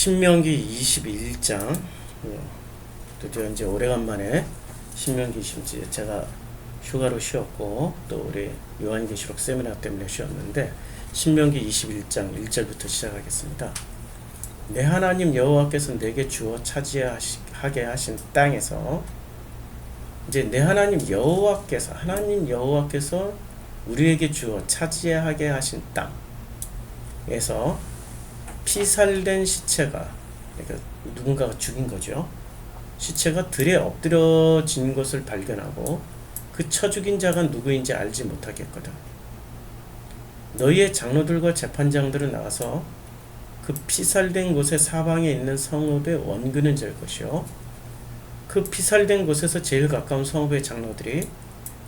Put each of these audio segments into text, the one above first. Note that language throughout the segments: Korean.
신명기 21장 드디어 이제 오래간만에 신명기 21장 제가 휴가로 쉬었고 또 우리 요한계시록 세미나 때문에 쉬었는데 신명기 21장 1절부터 시작하겠습니다. 내 하나님 여호와께서 내게 주어 차지하게 하신 땅에서 이제 내 하나님 여호와께서 우리에게 주어 차지하게 하신 땅에서 피살된 시체가, 그러니까 누군가가 죽인 거죠. 시체가 들에 엎드려진 것을 발견하고 그 쳐 죽인 자가 누구인지 알지 못하겠거든. 너희의 장로들과 재판장들은 나가서 그 피살된 곳의 사방에 있는 성읍의 원근을 잴 것이요, 그 피살된 곳에서 제일 가까운 성읍의 장로들이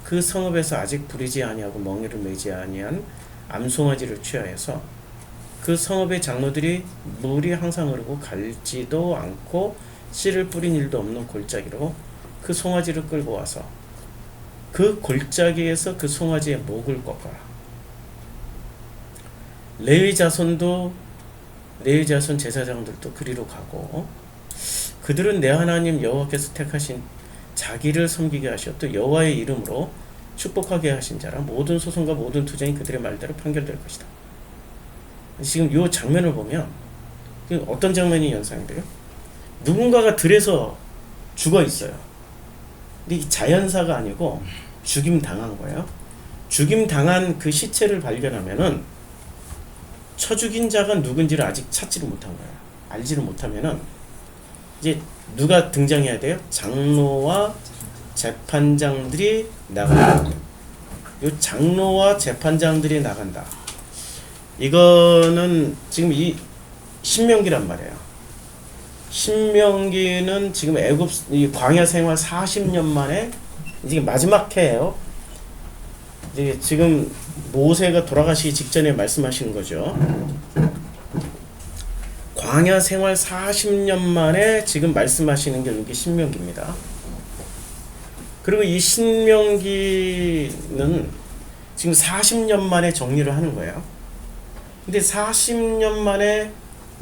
그 성읍에서 아직 부리지 아니하고 멍에를 매지 아니한 암송아지를 취하여서 그 성읍의 장로들이 물이 항상 흐르고 갈지도 않고 씨를 뿌린 일도 없는 골짜기로 그 송아지를 끌고 와서 그 골짜기에서 그 송아지의 목을 꺾어라. 레위 자손 제사장들도 그리로 가고 그들은 내 하나님 여호와께서 택하신 자기를 섬기게 하시어 또 여호와의 이름으로 축복하게 하신 자라 모든 소송과 모든 투쟁이 그들의 말대로 판결될 것이다. 지금 이 장면을 보면 어떤 장면이 연상이 돼요? 누군가가 들에서 죽어 있어요. 근데 이 자연사가 아니고 죽임 당한 거예요. 죽임 당한 그 시체를 발견하면은 쳐 죽인 자가 누군지를 아직 찾지를 못한 거예요. 알지를 못하면은 이제 누가 등장해야 돼요? 장로와 재판장들이 나간다. 이 장로와 재판장들이 나간다. 이거는 지금 이 신명기란 말이에요. 신명기는 지금 이 광야 생활 40년 만에 이제 마지막 해예요. 이제 지금 모세가 돌아가시기 직전에 말씀하시는 거죠. 광야 생활 40년 만에 지금 말씀하시는 게 여기 신명기입니다. 그리고 이 신명기는 지금 40년 만에 정리를 하는 거예요. 근데 40년 만에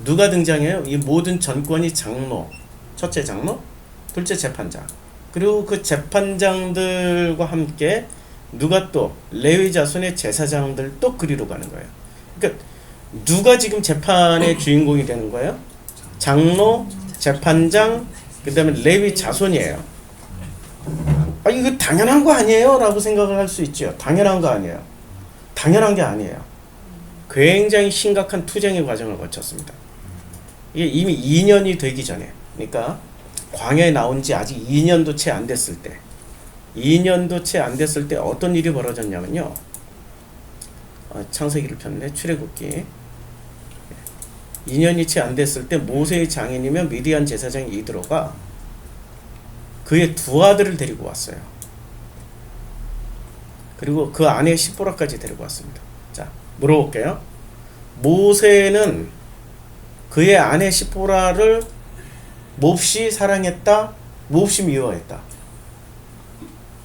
누가 등장해요? 이 모든 전권이 장로, 첫째 장로, 둘째 재판장, 그리고 그 재판장들과 함께 누가 또 레위 자손의 제사장들 또 그리로 가는 거예요. 그러니까 누가 지금 재판의 주인공이 되는 거예요? 장로, 재판장, 그 다음에 레위 자손이에요. 이거 당연한 거 아니에요? 라고 생각을 할 수 있죠. 당연한 거 아니에요. 당연한 게 아니에요. 굉장히 심각한 투쟁의 과정을 거쳤습니다. 이게 이미 2년이 되기 전에, 그러니까 광야에 나온 지 아직 2년도 채 안 됐을 때, 2년도 채 안 됐을 때 어떤 일이 벌어졌냐면요. 창세기를 폈네. 출애굽기. 2년이 채 안 됐을 때 모세의 장인이며 미디안 제사장 이드로가 그의 두 아들을 데리고 왔어요. 그리고 그 아내 시보라까지 데리고 왔습니다. 자, 물어볼게요. 모세는 그의 아내 시보라를 몹시 사랑했다, 몹시 미워했다.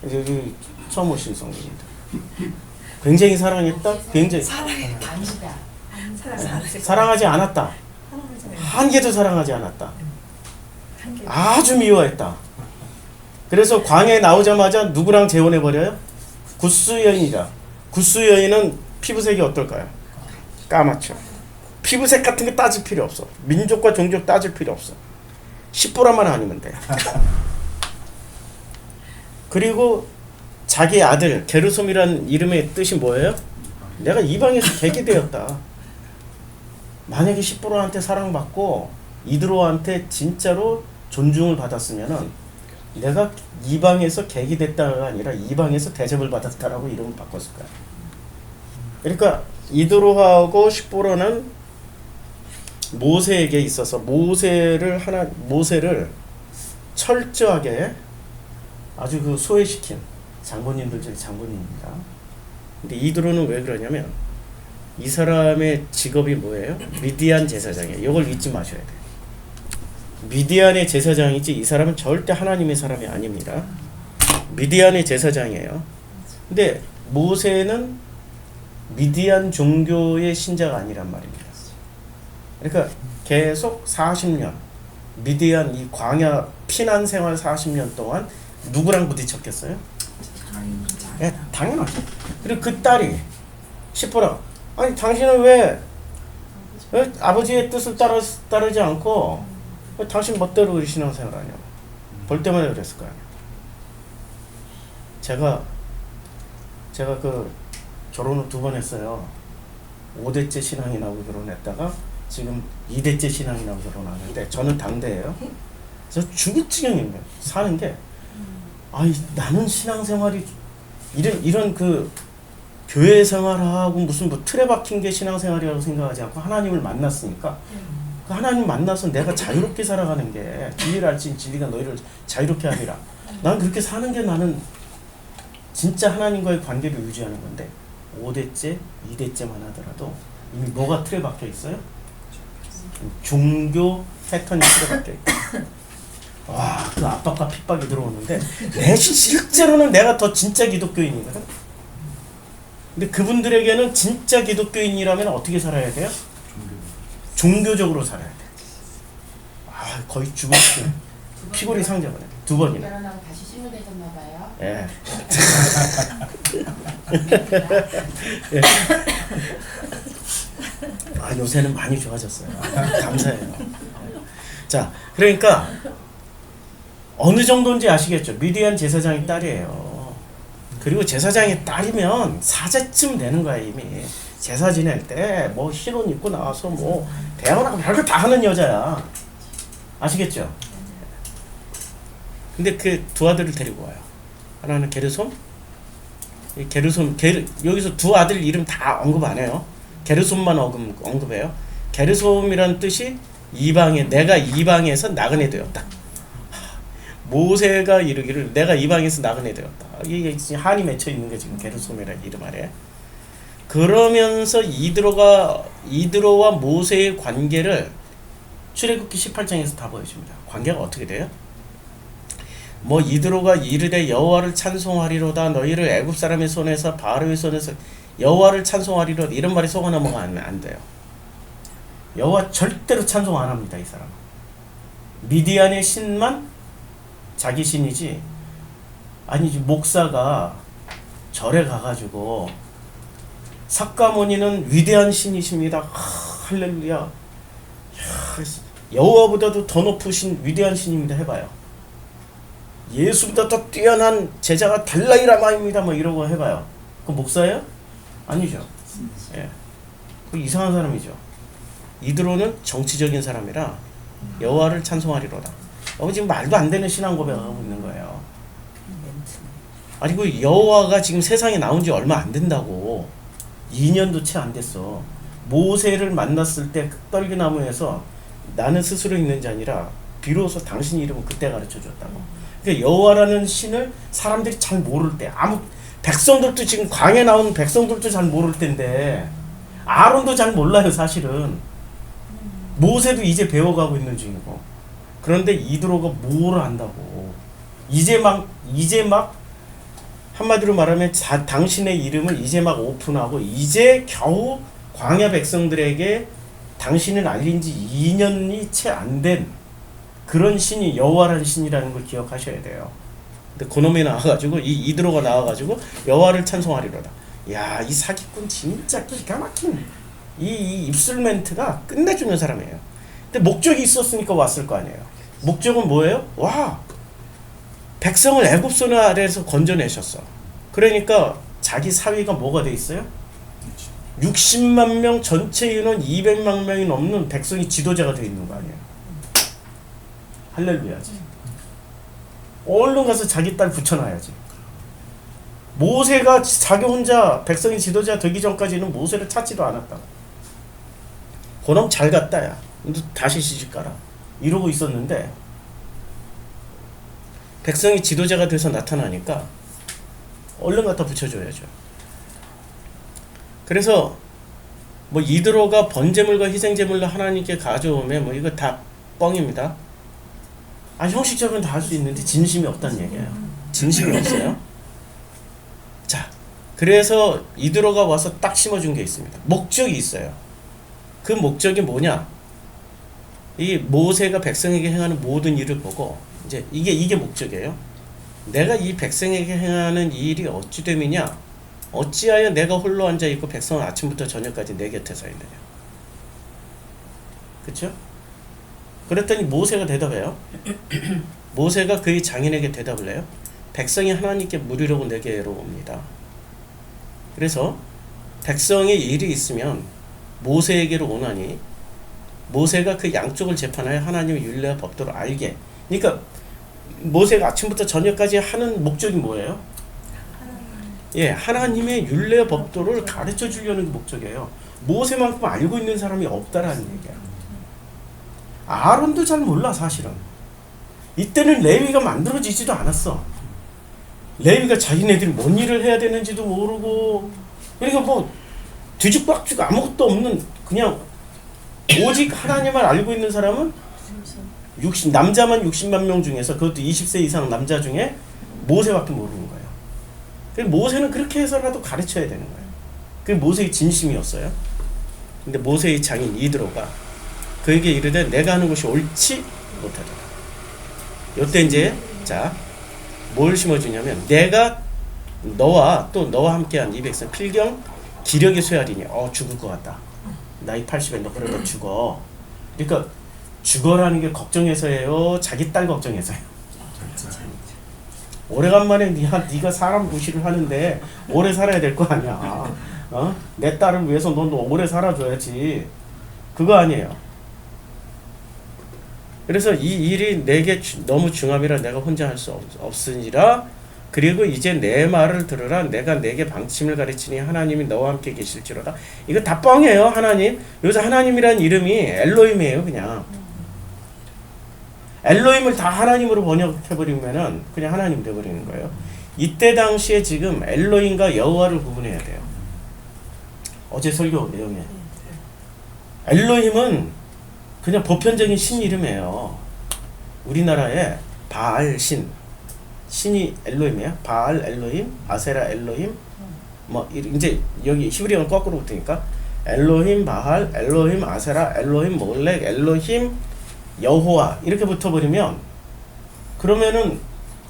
여기 처음 오신 성도입니다. 굉장히 사랑했다, 굉장히 사랑하지 않았다, 한 개도 사랑하지 않았다, 아주 미워했다. 그래서 광야에 나오자마자 누구랑 재혼해버려요? 구스 여인이다. 구스 여인은 피부색이 어떨까요? 까맣죠. 피부색 같은 거 따질 필요 없어. 민족과 종족 따질 필요 없어. 시보라만 아니면 돼. 그리고 자기 아들 게르솜이라는 이름의 뜻이 뭐예요? 내가 이방에서 객이 되었다. 만약에 시보라한테 사랑받고 이드로한테 진짜로 존중을 받았으면은 내가 이방에서 객이 됐다가 아니라 이방에서 대접을 받았다라고 이름을 바꿨을 거야. 그러니까 이드로하고 시보라는 모세에게 있어서 모세를 철저하게 아주 그 소외시킨 장본인들 중에 장본인입니다. 근데 이드로는 왜 그러냐면 이 사람의 직업이 뭐예요? 미디안 제사장이에요. 이걸 잊지 마셔야 돼요. 미디안의 제사장이지 이 사람은 절대 하나님의 사람이 아닙니다. 미디안의 제사장이에요. 근데 모세는 미디안 종교의 신자가 아니란 말입니다. 그러니까 계속 40년 미디안 이 광야 피난 생활 40년 동안 누구랑 부딪혔겠어요? 예, 당연하죠. 그리고 그 딸이 시포라, 아니 당신은 왜 아버지의 뜻을 따르지 않고 왜 당신 멋대로 신앙생활하냐? 볼 때마다 그랬을 거 아니야. 제가 그 결혼을 2번 했어요. 5대째 신앙이 나고 결혼했다가 지금 2대째 신앙이 나고 결혼하는데 저는 당대예요. 그래서 죽을 지경인 거예요. 사는 게. 아이 나는 신앙생활이 이런 그 교회 생활하고 무슨 뭐 틀에 박힌 게 신앙생활이라고 생각하지 않고 하나님을 만났으니까 그 하나님 만나서 내가 자유롭게 살아가는 게 진리를 알지 진리가 너희를 자유롭게 하리라. 난 그렇게 사는 게 나는 진짜 하나님과의 관계를 유지하는 건데 5대째, 2대째만 하더라도 이미 뭐가 틀에 박혀 있어요? 종교 패턴이 틀에 박혀 있고 와, 그 압박과 핍박이 들어오는데 실제로는 내가 더 진짜 기독교인이거든. 근데 그분들에게는 진짜 기독교인이라면 어떻게 살아야 돼요? 종교적으로 살아야 돼. 아, 거의 죽을 피골이 상자거든. 2번이나. 결혼하고 다시 신부 되셨나 봐요. 예. 예. 아, 요새는 많이 좋아졌어요. 감사해요. 자, 그러니까 어느 정도인지 아시겠죠? 미디안 제사장의 딸이에요. 그리고 제사장의 딸이면 사제쯤 되는 거야 이미. 제사 지낼 때 뭐 흰옷 입고 나와서 뭐 대화하고 별거 다 하는 여자야. 아시겠죠? 근데 그 2 아들을 데리고 와요. 하나는 게르솜, 여기서 2 아들 이름 다 언급 안 해요. 게르솜만 언급해요. 게르솜이라는 뜻이 내가 이방에서 나그네 되었다. 모세가 이르기를 내가 이방에서 나그네 되었다. 이게 한이 맺혀 있는 게 지금 게르솜이라는 이름 아래. 그러면서 이드로와 모세의 관계를 출애굽기 18장에서 다 보여줍니다. 관계가 어떻게 돼요? 뭐 이드로가 이르되 여호와를 찬송하리로다 너희를 애굽 사람의 손에서 바로의 손에서 여호와를 찬송하리로다 이런 말이 속아 넘어가면 안 돼요. 여호와 절대로 찬송 안 합니다. 이 사람은 미디안의 신만 자기 신이지. 아니지, 목사가 절에 가가지고 삭가모니는 위대한 신이십니다. 할렐루야. 여호와보다도 더 높으신 위대한 신입니다. 해봐요. 예수보다 더 뛰어난 제자가 달라이라마입니다. 뭐 이러고 해봐요. 그 목사예요? 아니죠. 예. 그 이상한 사람이죠. 이드로는 정치적인 사람이라 여호와를 찬송하리로다. 지금 말도 안 되는 신앙 고백하고 있는 거예요. 아니 그 여호와가 지금 세상에 나온 지 얼마 안 된다고. 2년도 채 안 됐어. 모세를 만났을 때 떨기나무에서 나는 스스로 있는 자 아니라 비로소 당신 이름을 그때 가르쳐 줬다고. 그러니까 여호와라는 신을 사람들이 잘 모를 때, 백성들도 지금 광에 나온 백성들도 잘 모를 때인데 아론도 잘 몰라요 사실은. 모세도 이제 배워가고 있는 중이고. 그런데 이드로가 뭘 안다고. 이제 막 한마디로 말하면 당신의 이름을 이제 막 오픈하고 이제 겨우 광야 백성들에게 당신을 알린 지 2년이 채 안 된 그런 신이 여호와라는 신이라는 걸 기억하셔야 돼요. 근데 그놈이 나와가지고 이드로가 나와가지고 여호와를 찬송하리로다. 야, 이 사기꾼 진짜 기가 막힌 이 입술 멘트가 끝내주는 사람이에요. 근데 목적이 있었으니까 왔을 거 아니에요. 목적은 뭐예요? 와, 백성을 애굽 손 아래에서 건져내셨어. 그러니까 자기 사위가 뭐가 돼 있어요? 60만 명 전체 인원 200만 명이 넘는 백성이 지도자가 돼 있는 거 아니에요. 할렐루야지. 얼른 가서 자기 딸 붙여놔야지. 모세가 자기 혼자 백성이 지도자 되기 전까지는 모세를 찾지도 않았다. 그놈 잘 갔다 야. 다시 시집가라. 이러고 있었는데 백성이 지도자가 돼서 나타나니까 얼른 갖다 붙여줘야죠. 그래서 뭐 이드로가 번제물과 희생제물로 하나님께 가져오면 뭐 이거 다 뻥입니다. 형식적으로는 다 할 수 있는데 진심이 없다는 얘기예요. 진심이 없어요. 자, 그래서 이드로가 와서 딱 심어준 게 있습니다. 목적이 있어요. 그 목적이 뭐냐? 이 모세가 백성에게 행하는 모든 일을 보고 이제 이게 목적이에요. 내가 이 백성에게 행하는 이 일이 어찌 됨이냐? 어찌하여 내가 홀로 앉아 있고 백성은 아침부터 저녁까지 내 곁에 서 있느냐? 그렇죠? 그랬더니 모세가 대답해요. 모세가 그의 장인에게 대답을 해요. 백성이 하나님께 물으려고 내게로 옵니다. 그래서 백성의 일이 있으면 모세에게로 오나니 모세가 그 양쪽을 재판하여 하나님의 율례와 법도를 알게. 그러니까 모세가 아침부터 저녁까지 하는 목적이 뭐예요? 예, 하나님의 율례와 법도를 가르쳐 주려는 게 목적이에요. 모세만큼 알고 있는 사람이 없다라는 얘기야. 아론도 잘 몰라 사실은. 이때는 레위가 만들어지지도 않았어. 레위가 자기네들이 뭔 일을 해야 되는지도 모르고, 그러니까 뭐 뒤죽박죽 아무것도 없는, 그냥 오직 하나님을 알고 있는 사람은 남자만 60만 명 중에서, 그것도 20세 이상 남자 중에 모세밖에 모르는 거예요. 그래서 모세는 그렇게 해서라도 가르쳐야 되는 거예요. 그게 모세의 진심이었어요. 근데 모세의 장인 이드로가 그에게 이르되 내가 하는 것이 옳지 못하다. 요때 이제 자, 뭘 심어주냐면 내가 너와 또 너와 함께한 이 백성 필경 기력이 쇠하리니 죽을 것 같다. 나이 80에 너 그러다 죽어. 그러니까 죽어라는 게 걱정해서예요? 자기 딸 걱정해서요? 오래간만에 네가 사람 무시를 하는데 오래 살아야 될 거 아니야. 내 딸을 위해서 넌 오래 살아줘야지. 그거 아니에요. 그래서 이 일이 내게 너무 중함이라 내가 혼자 할 수 없으니라. 그리고 이제 내 말을 들으라. 내가 내게 방침을 가르치니 하나님이 너와 함께 계실지로다. 이거 다 뻥이에요. 하나님. 여기서 하나님이라는 이름이 엘로힘이에요. 그냥 엘로힘을 다 하나님으로 번역해버리면은 그냥 하나님 되어버리는 거예요. 이때 당시에 지금 엘로힘과 여호와를 구분해야 돼요. 어제 설교 내용에 엘로힘은 그냥 보편적인 신 이름이에요. 우리나라에 바알 신이 엘로힘이야. 바알 엘로힘, 아세라 엘로힘, 뭐 이제 여기 히브리어는 거꾸로 붙으니까 엘로힘 바알, 엘로힘 아세라, 엘로힘 몰렉, 엘로힘 여호와 이렇게 붙어버리면 그러면은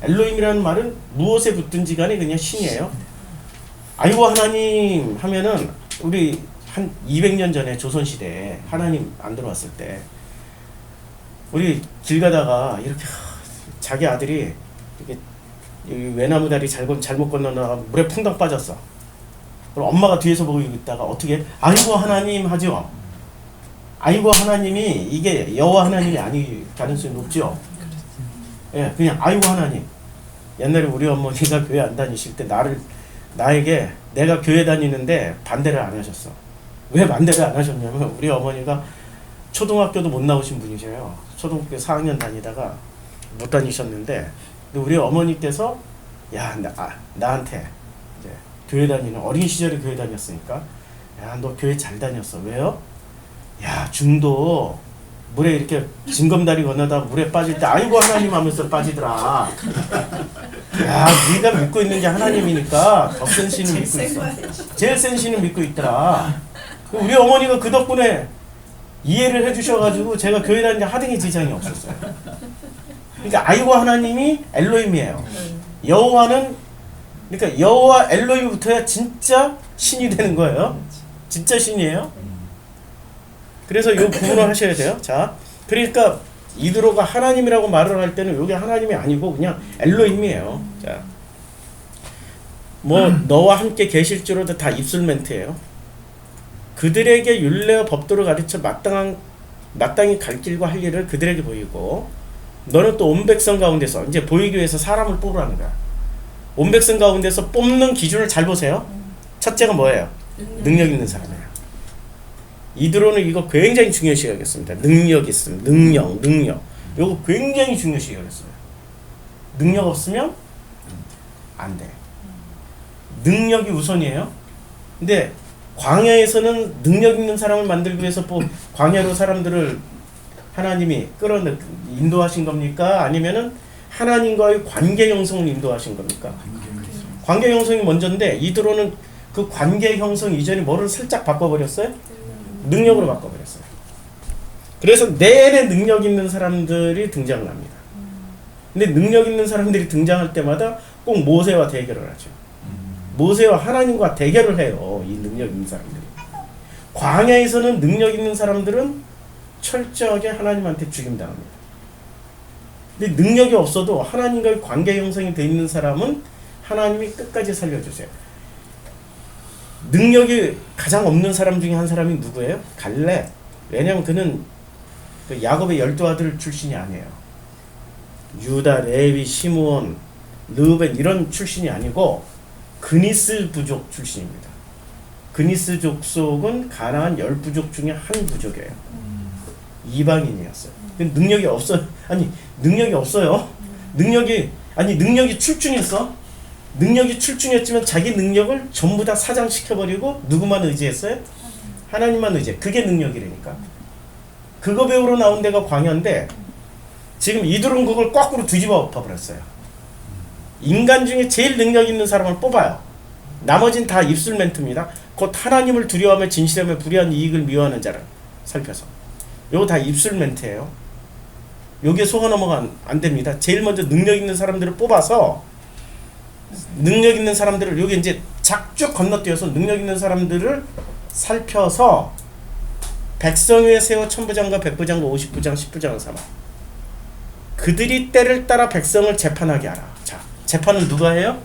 엘로힘이라는 말은 무엇에 붙든지 간에 그냥 신이에요. 아이고 하나님 하면은 우리 한 200년 전에 조선시대에 하나님 안 들어왔을 때 우리 길 가다가 이렇게 자기 아들이 이렇게 외나무 다리 잘못 건너다가 물에 풍덩 빠졌어. 그럼 엄마가 뒤에서 보고 있다가 어떻게 아이고 하나님 하죠. 아이고 하나님이 이게 여호와 하나님이 아닐 가능성이 높죠. 예, 그냥 아이고 하나님. 옛날에 우리 어머니가 교회 안 다니실 때 나에게 내가 교회 다니는데 반대를 안 하셨어. 왜 반대를 안 하셨냐면 우리 어머니가 초등학교도 못 나오신 분이세요. 초등학교 4학년 다니다가 못 다니셨는데 우리 어머니께서 나한테 이제 교회 다니는 어린 시절에 교회 다녔으니까 야 너 교회 잘 다녔어. 왜요? 야 중도 물에 이렇게 징검다리 건너다 물에 빠질 때 아이고 하나님 하면서 빠지더라. 야 네가 믿고 있는 게 하나님이니까 더 센 신을 믿고 있어. 제일 센 신을 믿고 있더라. 우리 어머니가 그 덕분에 이해를 해주셔가지고 제가 교회 다니는데 하등의 지장이 없었어요. 그러니까 아이고 하나님이 엘로힘이에요. 여호와는 그러니까 여호와 엘로힘이 붙어야 진짜 신이 되는 거예요. 진짜 신이에요. 그래서 이 구분을 하셔야 돼요. 자, 그러니까 이드로가 하나님이라고 말을 할 때는 이게 하나님이 아니고 그냥 엘로힘이에요. 자, 뭐 너와 함께 계실지로도 다 입술 멘트예요. 그들에게 율례와 법도를 가르쳐 마땅히 갈 길과 할 일을 그들에게 보이고 너는 또 온 백성 가운데서 이제 보이기 위해서 사람을 뽑으라는 거야. 온 백성 가운데서 뽑는 기준을 잘 보세요. 첫째가 뭐예요? 능력 있는 사람이에요. 이드로는 이거 굉장히 중요시 여겼습니다. 능력 있음, 능력. 이거 굉장히 중요시 여겼어요. 능력 없으면 안 돼. 능력이 우선이에요. 근데 광야에서는 능력 있는 사람을 만들기 위해서 광야로 사람들을 하나님이 인도하신 겁니까? 아니면은 하나님과의 관계 형성을 인도하신 겁니까? 관계 형성이 먼저인데 이드로는 그 관계 형성 이전에 뭐를 살짝 바꿔버렸어요? 능력으로 바꿔버렸어요. 그래서 내내 능력 있는 사람들이 등장합니다. 근데 능력 있는 사람들이 등장할 때마다 꼭 모세와 대결을 하죠. 모세와 하나님과 대결을 해요. 이 능력 있는 사람들이. 광야에서는 능력 있는 사람들은 철저하게 하나님한테 죽임당합니다. 근데 능력이 없어도 하나님과의 관계 형성이 되어 있는 사람은 하나님이 끝까지 살려주세요. 능력이 가장 없는 사람 중에 한 사람이 누구예요? 갈렙. 왜냐하면 그는 그 야곱의 12아들 출신이 아니에요. 유다, 레위, 시므온, 르우벤 이런 출신이 아니고 그니스 부족 출신입니다. 그니스 족속은 가나안 10부족 중에 한 부족이에요. 이방인이었어요. 능력이 없어요. 능력이 없어요. 능력이 출중했어. 능력이 출중했지만 자기 능력을 전부 다 사장시켜버리고 누구만 의지했어요? 하나님만 의지해. 그게 능력이라니까. 그거 배우러 나온 데가 광야인데 지금 이들은 그걸 거꾸로 뒤집어 엎어버렸어요. 인간 중에 제일 능력 있는 사람을 뽑아요. 나머진 다 입술 멘트입니다. 곧 하나님을 두려워하며 진실하며 불의한 이익을 미워하는 자를 살펴서. 요거 다 입술 멘트예요. 여기에 속아 넘어가면 안 됩니다. 제일 먼저 능력 있는 사람들을 뽑아서 능력 있는 사람들을 여기 이제 작쭉 건너뛰어서 능력 있는 사람들을 살펴서 백성 위에 세워 천부장과 백부장과 50부장 10부장을 삼아 그들이 때를 따라 백성을 재판하게 하라. 자, 재판은 누가 해요?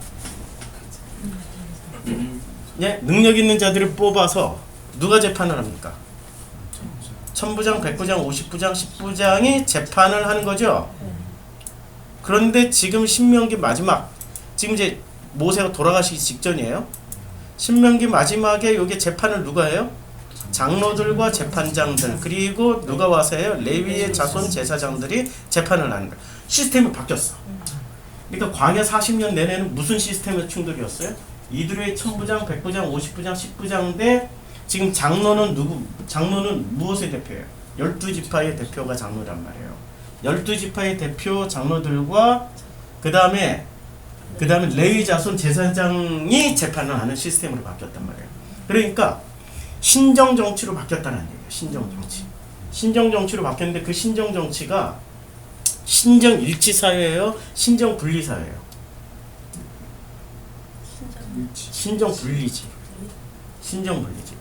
예, 능력 있는 자들을 뽑아서 누가 재판을 합니까? 천부장, 백부장, 50부장, 10부장이 재판을 하는 거죠. 그런데 지금 신명기 마지막, 지금 이제 모세가 돌아가시기 직전이에요. 신명기 마지막에 여기 재판을 누가 해요? 장로들과 재판장들, 그리고 누가 와서 해요? 레위의 자손 제사장들이 재판을 하는 거예요. 시스템이 바뀌었어. 그러니까 광야 40년 내내는 무슨 시스템의 충돌이었어요? 이들의 천부장, 백부장, 50부장, 10부장 대 지금 장로는 누구? 장로는 무엇의 대표예요? 12지파의 대표가 장로란 말이에요. 12지파의 대표 장로들과 그 다음에 레위 자손 제사장이 재판을 하는 시스템으로 바뀌었단 말이에요. 그러니까 신정 정치로 바뀌었다는 얘기예요. 신정 정치. 신정 정치로 바뀌었는데 그 신정 정치가 신정 일치 사회예요? 신정 분리 사회예요? 신정 분리지. 신정 분리지.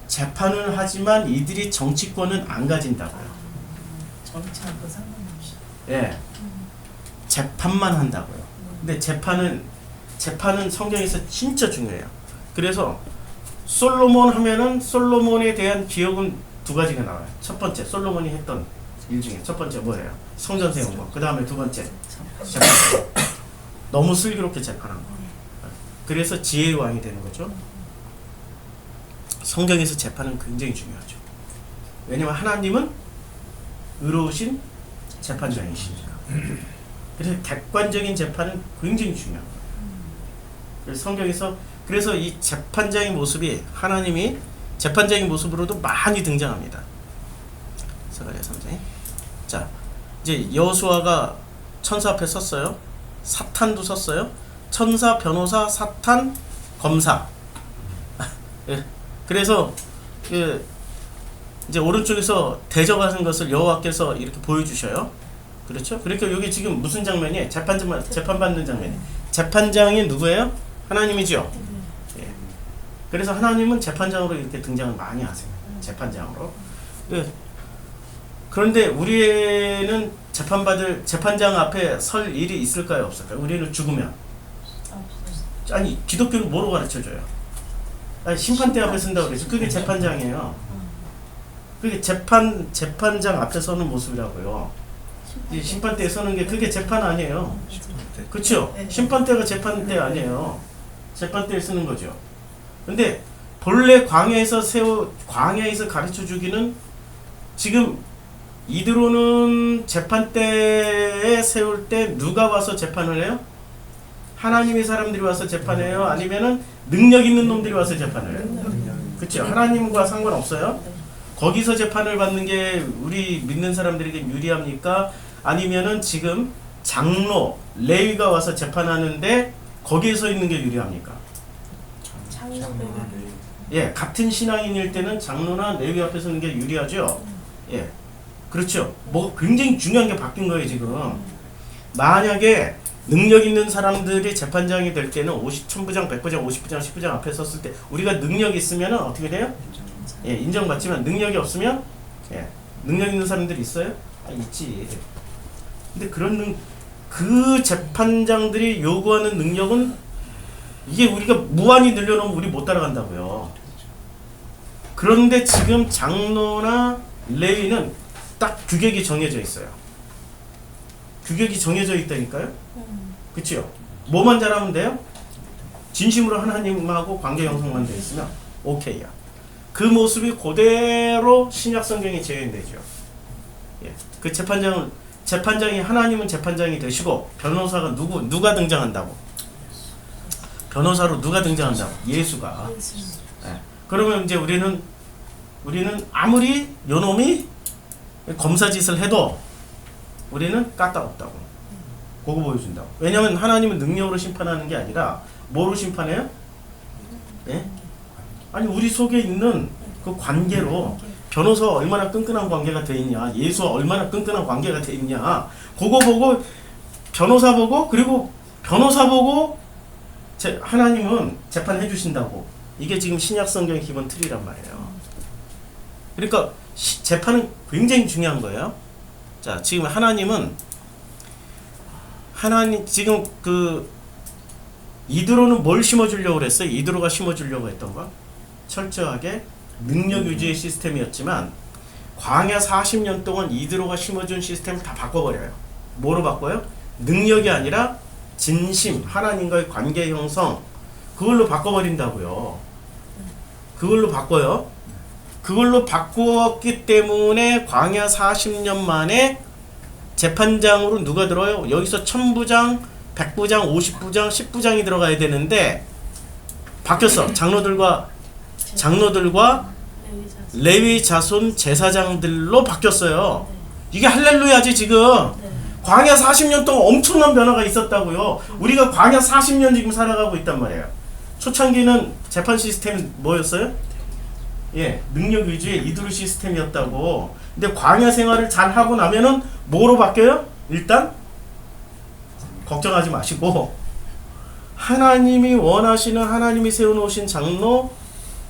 재판을 하지만 이들이 정치권은 안 가진다고요. 정치하고 상관없이. 예. 재판만 한다고요. 근데 재판은 성경에서 진짜 중요해요. 그래서 솔로몬 하면은 솔로몬에 대한 기억은 두 가지가 나와요. 첫 번째, 솔로몬이 했던 일 중에 첫 번째 뭐예요? 성전 세운 거. 그 다음에 두 번째, 재판. 너무 슬기롭게 재판한 거. 그래서 지혜의 왕이 되는 거죠. 성경에서 재판은 굉장히 중요하죠. 왜냐하면 하나님은 의로우신 재판장이시니까. 그래서 객관적인 재판은 굉장히 중요한 거예요. 그래서 성경에서 그래서 이 재판장의 모습이 하나님이 재판장의 모습으로도 많이 등장합니다. 스가랴 3장. 자, 이제 여호수아가 천사 앞에 섰어요. 사탄도 섰어요. 천사, 변호사, 사탄, 검사. 예. 그래서 이제 오른쪽에서 대적하는 것을 여호와께서 이렇게 보여주셔요. 그렇죠? 그러니까 여기 지금 무슨 장면이에요? 재판받는 장면이. 재판장이 누구예요? 하나님이죠. 예. 그래서 하나님은 재판장으로 이렇게 등장을 많이 하세요. 재판장으로. 예. 그런데 우리는 재판장 앞에 설 일이 있을까요? 없을까요? 우리는 죽으면. 아니, 기독교는 뭐로 가르쳐줘요? 아니, 심판대 앞에 쓴다고 그러죠. 그게 재판장이에요. 그게 재판장 앞에 서는 모습이라고요. 이 심판대에 서는 게 그게 재판 아니에요. 그렇죠? 심판대가 재판대 아니에요. 재판대에 쓰는 거죠. 근데 본래 광야에서 가르쳐 주기는 지금 이드로는 재판대에 세울 때 누가 와서 재판을 해요? 하나님의 사람들이 와서 재판해요? 아니면은 능력 있는 놈들이 와서 재판을 해요? 그렇죠? 하나님과 상관없어요? 거기서 재판을 받는 게 우리 믿는 사람들에게 유리합니까? 아니면은 지금 장로, 레위가 와서 재판하는데 거기에 서 있는 게 유리합니까? 예, 같은 신앙인일 때는 장로나 레위 앞에 서는 게 유리하죠? 예. 그렇죠. 뭐 굉장히 중요한 게 바뀐 거예요 지금. 만약에 능력 있는 사람들이 재판장이 될 때는 1000부장, 100부장, 50부장, 10부장 앞에 섰을 때 우리가 능력이 있으면 어떻게 돼요? 예, 인정받지만 능력이 없으면 예, 능력 있는 사람들이 있어요? 아, 있지. 근데 그 재판장들이 요구하는 능력은 이게 우리가 무한히 늘려놓으면 우리 못 따라간다고요. 그런데 지금 장로나 레위는 딱 규격이 정해져 있어요. 규격이 정해져 있다니까요. 그치요? 뭐만 잘하면 돼요? 진심으로 하나님하고 관계 형성만 돼 있으면 오케이야. 그 모습이 그대로 신약 성경에 재현되죠. 예. 그 재판장이 하나님은 재판장이 되시고 변호사가 누가 등장한다고? 변호사로 누가 등장한다고? 예수가. 예. 그러면 이제 우리는 아무리 요놈이 검사 짓을 해도 우리는 까다롭다고. 그거 보여준다고. 왜냐면 하나님은 능력으로 심판하는 게 아니라 뭐로 심판해요? 예? 아니 우리 속에 있는 그 관계로 변호사와 얼마나 끈끈한 관계가 돼 있냐, 예수와 얼마나 끈끈한 관계가 돼 있냐, 그거 보고 변호사 보고 그리고 변호사 보고 하나님은 재판해 주신다고. 이게 지금 신약 성경의 기본 틀이란 말이에요. 그러니까 재판은 굉장히 중요한 거예요. 자, 지금 하나님 지금 이드로는 뭘 심어주려고 그랬어요? 이드로가 심어주려고 했던 거? 철저하게 능력 유지의 시스템이었지만 광야 40년 동안 이드로가 심어준 시스템을 다 바꿔버려요. 뭐로 바꿔요? 능력이 아니라 진심, 하나님과의 관계 형성, 그걸로 바꿔버린다고요. 그걸로 바꿔요. 그걸로 바꾸었기 때문에 광야 40년 만에 재판장으로 누가 들어요? 여기서 1000부장, 100부장, 50부장, 10부장이 들어가야 되는데 바뀌었어. 장로들과 레위 자손 제사장들로 바뀌었어요. 이게 할렐루야지 지금. 광야 40년 동안 엄청난 변화가 있었다고요. 우리가 광야 40년 지금 살아가고 있단 말이에요. 초창기는 재판 시스템이 뭐였어요? 예, 능력 위주의 이두르 시스템이었다고. 근데 광야 생활을 잘 하고 나면은 뭐로 바뀌어요? 일단 걱정하지 마시고 하나님이 원하시는, 하나님이 세워놓으신 장로,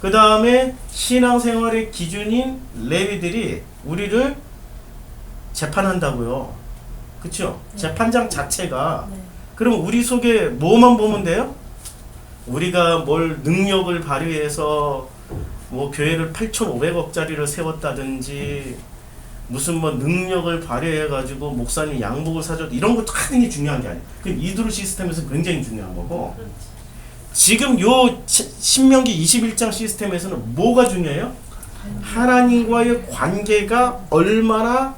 그 다음에 신앙생활의 기준인 레위들이 우리를 재판한다고요. 그쵸? 네. 재판장 자체가. 네. 그럼 우리 속에 뭐만 보면 돼요? 우리가 뭘 능력을 발휘해서 뭐 교회를 8,500억짜리를 세웠다든지 무슨 뭐 능력을 발휘해가지고 목사님 양복을 사줬다, 이런 거 당연히 중요한 게 아니에요. 그 이두르 시스템에서 굉장히 중요한 거고, 지금 요 신명기 21장 시스템에서는 뭐가 중요해요? 하나님과의 관계가 얼마나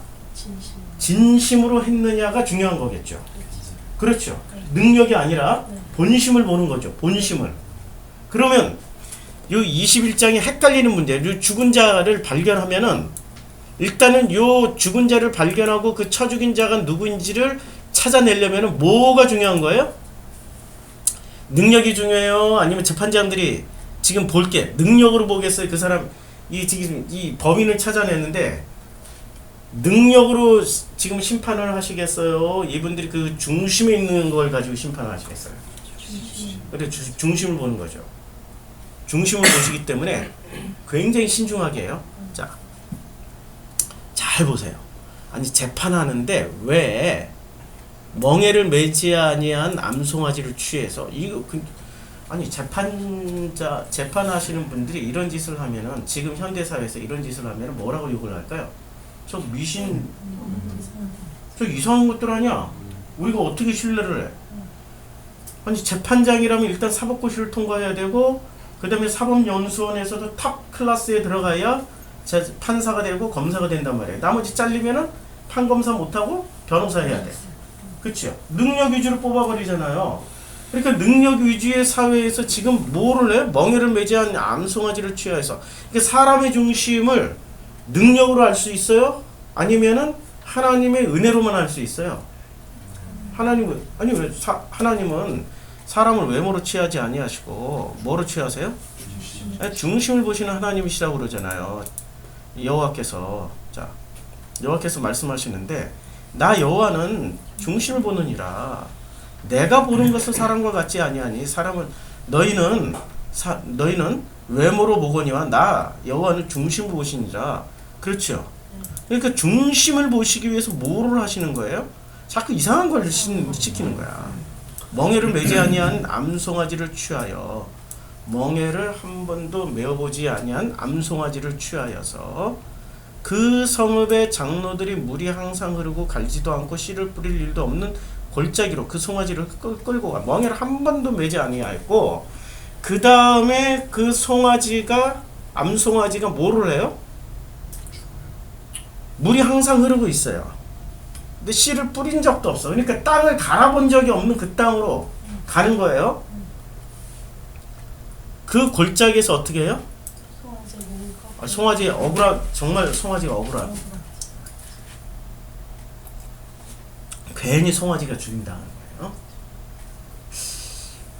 진심으로 했느냐가 중요한 거겠죠. 그렇죠. 능력이 아니라 본심을 보는 거죠. 본심을. 그러면 요 21장이 헷갈리는 문제예요. 요 죽은 자를 발견하면은 일단은 요 죽은 자를 발견하고 그 쳐 죽인 자가 누구인지를 찾아내려면은 뭐가 중요한 거예요? 능력이 중요해요? 아니면 재판장들이 지금 볼게 능력으로 보겠어요? 그 사람 지금 이 범인을 찾아냈는데 능력으로 지금 심판을 하시겠어요? 이분들이 그 중심에 있는 걸 가지고 심판을 하시겠어요? 그래, 중심을 보는 거죠. 중심을 보시기 때문에 굉장히 신중하게 해요. 자, 잘 보세요. 아니 재판하는데 왜 멍에를 매지 아니한 암송아지를 취해서 아니 재판하시는 분들이 이런 짓을 하면은, 지금 현대 사회에서 이런 짓을 하면은 뭐라고 욕을 할까요? 저 미신, 저 이상한 것들 아니야. 우리가 어떻게 신뢰를 해? 아니 재판장이라면 일단 사법고시를 통과해야 되고, 그 다음에 사법연수원에서도 탑 클래스에 들어가야 판사가 되고 검사가 된단 말이에요. 나머지 잘리면은 판검사 못하고 변호사 해야 돼. 그치요? 능력 위주로 뽑아버리잖아요. 그러니까 능력 위주의 사회에서 지금 뭐를 해? 멍에를 매지한 암송아지를 취하여서. 그러니까 사람의 중심을 능력으로 할 수 있어요? 아니면은 하나님의 은혜로만 할 수 있어요? 하나님은 사람을 외모로 취하지 아니하시고 뭐로 취하세요? 중심을 보시는 하나님이시라고 그러잖아요. 여호와께서. 자, 여호와께서 말씀하시는데 나 여호와는 중심을 보느니라. 내가 보는 것은 사람과 같지 아니하니 사람은 너희는 외모로 보거니와 나 여호와는 중심을 보시니라. 그렇죠. 그러니까 중심을 보시기 위해서 뭐를 하시는 거예요? 자꾸 이상한 걸 시키는 거야. 멍에를 매지 아니한 암송아지를 취하여 멍에를 한 번도 메어보지 아니한 암송아지를 취하여서 그 성읍의 장로들이 물이 항상 흐르고 갈지도 않고 씨를 뿌릴 일도 없는 골짜기로 그 송아지를 끌고 가. 멍에를 한 번도 매지 아니하였고 그 다음에 그 송아지가 암송아지가 뭐를 해요? 물이 항상 흐르고 있어요. 근데 씨를 뿌린 적도 없어. 그러니까 땅을 갈아본 적이 없는 그 땅으로 가는 거예요. 그 골짜기에서 어떻게 해요? 송아지 정말 송아지가 억울한. 괜히 송아지가 죽인다는 거예요.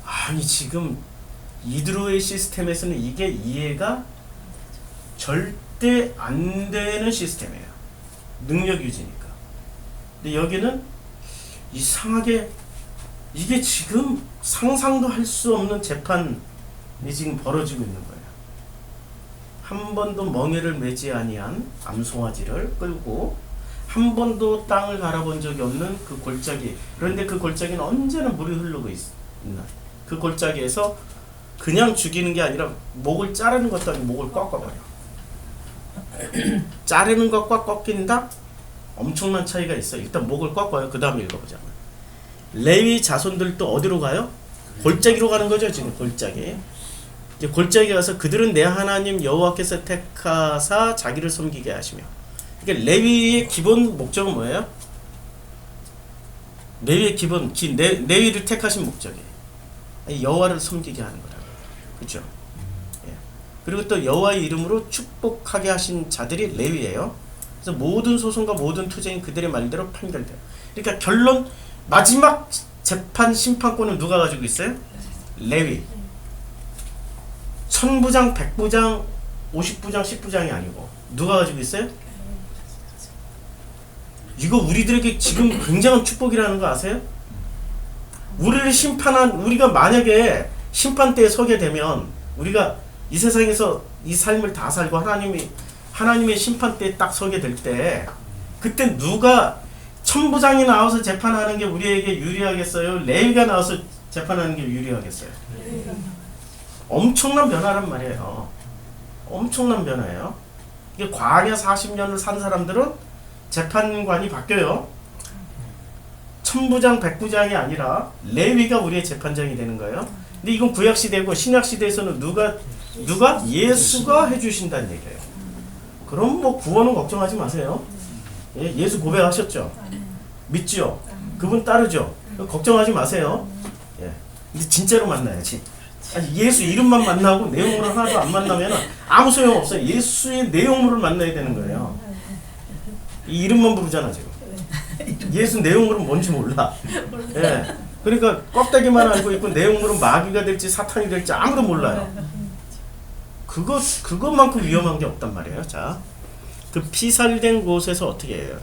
아니 지금 이드로의 시스템에서는 이게 이해가 절대 안 되는 시스템이에요. 능력 유지니까. 근데 여기는 이상하게 이게 지금 상상도 할 수 없는 재판이 지금 벌어지고 있는 거예요. 한 번도 멍에를 매지 아니한 암송아지를 끌고 한 번도 땅을 갈아본 적이 없는 그 골짜기. 그런데 그 골짜기는 언제나 물이 흐르고 있나. 그 골짜기에서 그냥 죽이는 게 아니라 목을 자르는 것도 아니고 목을 꺾어버려. 자르는 것과 꺾인다? 엄청난 차이가 있어. 일단 목을 꺾어요. 그 다음에 읽어보자. 레위 자손들도 어디로 가요? 골짜기로 가는 거죠. 지금 골짜기. 이제 골짜기 가서 그들은 내 하나님 여호와께서 택하사 자기를 섬기게 하시며. 그러니까 레위의 기본 목적은 뭐예요? 레위의 기본 레위를 택하신 목적이 여호와를 섬기게 하는 거라고. 그렇죠? 예. 그리고 또 여호와의 이름으로 축복하게 하신 자들이 레위예요. 그래서 모든 소송과 모든 투쟁이 그들의 말대로 판결돼요. 그러니까 결론 마지막 재판 심판권은 누가 가지고 있어요? 레위. 1000부장, 100부장, 50부장, 10부장이 아니고 누가 가지고 있어요? 이거 우리들에게 지금 굉장한 축복이라는 거 아세요? 우리를 우리가 만약에 심판대에 서게 되면 우리가 이 세상에서 이 삶을 다 살고 하나님의 심판대에 딱 서게 될 때 그때 누가 1000부장이 나와서 재판하는 게 우리에게 유리하겠어요? 레위가 나와서 재판하는 게 유리하겠어요? 엄청난 변화란 말이에요. 엄청난 변화예요. 이게 광야 40년을 산 사람들은 재판관이 바뀌어요. 1000부장, 100부장이 아니라 레위가 우리의 재판장이 되는 거예요. 근데 이건 구약시대고 신약시대에서는 누가 예수가 해주신다는 얘기예요. 그럼 뭐 구원은 걱정하지 마세요. 예, 예수 고백하셨죠? 믿죠? 그분 따르죠? 걱정하지 마세요. 예. 근데 진짜로 만나야지. 아니, 예수 이름만 만나고 내용으로 하나도 안 만나면 아무 소용 없어요. 예수의 내용으로를 만나야 되는 거예요. 이 이름만 부르잖아 지금. 예수 내용으로는 뭔지 몰라. 예. 그러니까 껍데기만 알고 있고 내용으로는 마귀가 될지 사탄이 될지 아무도 몰라요. 그것만큼 위험한 게 없단 말이에요. 자, 그 피살된 곳에서 어떻게 해요?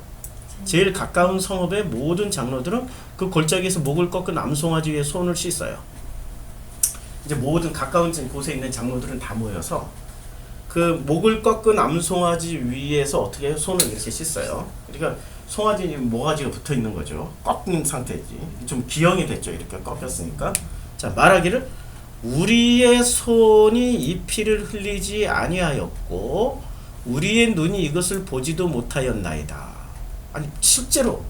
제일 가까운 성읍의 모든 장로들은 그 골짜기에서 목을 꺾은 암송아지 위에 손을 씻어요. 이제 모든 가까운 곳에 있는 장로들은 다 모여서 그 목을 꺾은 암송아지 위에서 어떻게 해요? 손을 이렇게 씻어요. 그러니까 송아지 모가지가 붙어 있는 거죠. 꺾인 상태지. 좀 기형이 됐죠. 이렇게 꺾였으니까. 자, 말하기를 우리의 손이 이 피를 흘리지 아니하였고 우리의 눈이 이것을 보지도 못하였나이다. 아니 실제로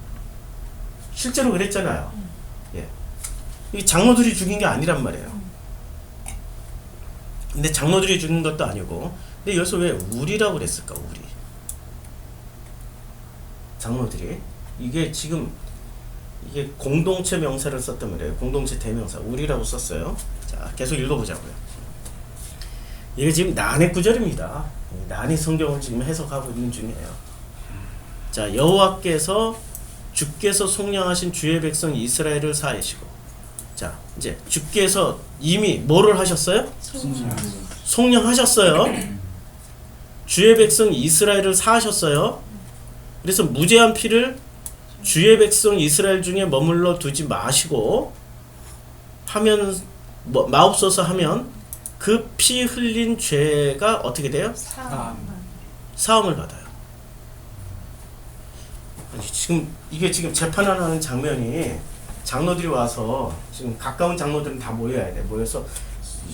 그랬잖아요. 예. 이 장로들이 죽인 게 아니란 말이에요. 근데 장로들이 죽인 것도 아니고 근데 여기서 왜 우리라고 그랬을까? 우리 장로들이 이게 지금 이게 공동체 명사를 썼단 말이에요. 공동체 대명사 우리라고 썼어요. 자, 계속 읽어보자고요. 이게 지금 난해 구절입니다. 난해 성경을 지금 해석하고 있는 중이에요. 자, 여호와께서 주께서 속량하신 주의 백성 이스라엘을 사하시고, 자, 이제 주께서 이미 뭐를 하셨어요? 속량하셨어요. 주의 백성 이스라엘을 사하셨어요. 그래서 무죄한 피를 주의 백성 이스라엘 중에 머물러 두지 마시고 하면 마옵소서 하면 그 피 흘린 죄가 어떻게 돼요? 사함을 받아요. 아니, 지금 이게 지금 재판하는 장면이 장로들이 와서 지금 가까운 장로들은 다 모여야 돼. 모여서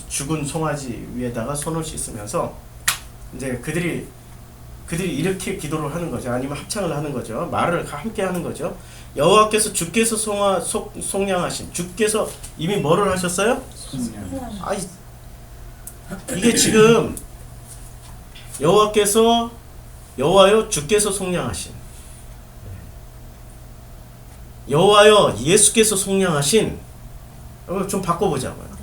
죽은 송아지 위에다가 손을 씻으면서 이제 그들이 이렇게 기도를 하는 거죠. 아니면 합창을 하는 거죠. 말을 함께 하는 거죠. 여호와께서 주께서 속량하신 주께서 이미 뭐를 하셨어요? 아이, 이게 지금 여호와여 주께서 속량하신 여호와여 예수께서 속량하신 좀 바꿔보자고요.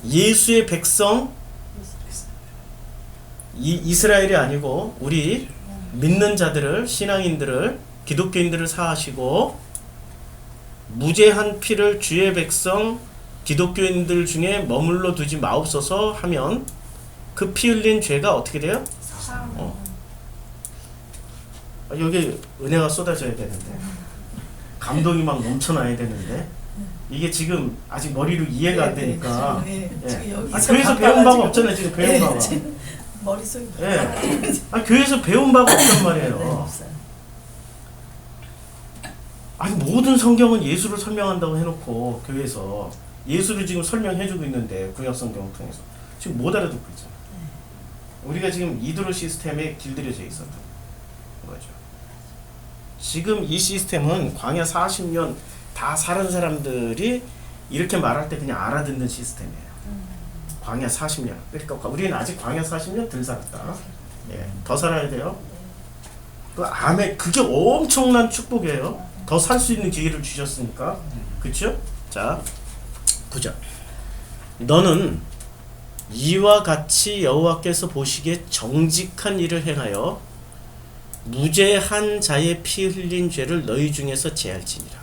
예수의 백성 이스라엘이 아니고 우리 믿는 자들을 신앙인들을 기독교인들을 사하시고 무죄한 피를 주의 백성 기독교인들 중에 머물러 두지 마옵소서 하면 그 피 흘린 죄가 어떻게 돼요? 여기 은혜가 쏟아져야 되는데 감동이 막 넘쳐나야 되는데 이게 지금 아직 머리로 이해가 안 되니까 교회에서 배운 바가 없잖아요. 지금 배운 바가 머릿속에 교회에서 배운 바가 없단 말이에요. 아니 모든 성경은 예수를 설명한다고 해놓고 교회에서 예수를 지금 설명해주고 있는데 구약 성경을 통해서 지금 못 알아듣고 있잖아요. 우리가 지금 이드로 시스템에 길들여져 있었던 거죠. 지금 이 시스템은 광야 40년 다 살은 사람들이 이렇게 말할 때 그냥 알아듣는 시스템이에요. 광야 40년. 그러니까 우리는 아직 광야 40년 덜 살았다. 예, 더 살아야 돼요. 그게 엄청난 축복이에요. 더 살 수 있는 기회를 주셨으니까. 그렇죠? 자, 9절. 너는 이와 같이 여호와께서 보시기에 정직한 일을 행하여 무죄한 자의 피 흘린 죄를 너희 중에서 제할지니라.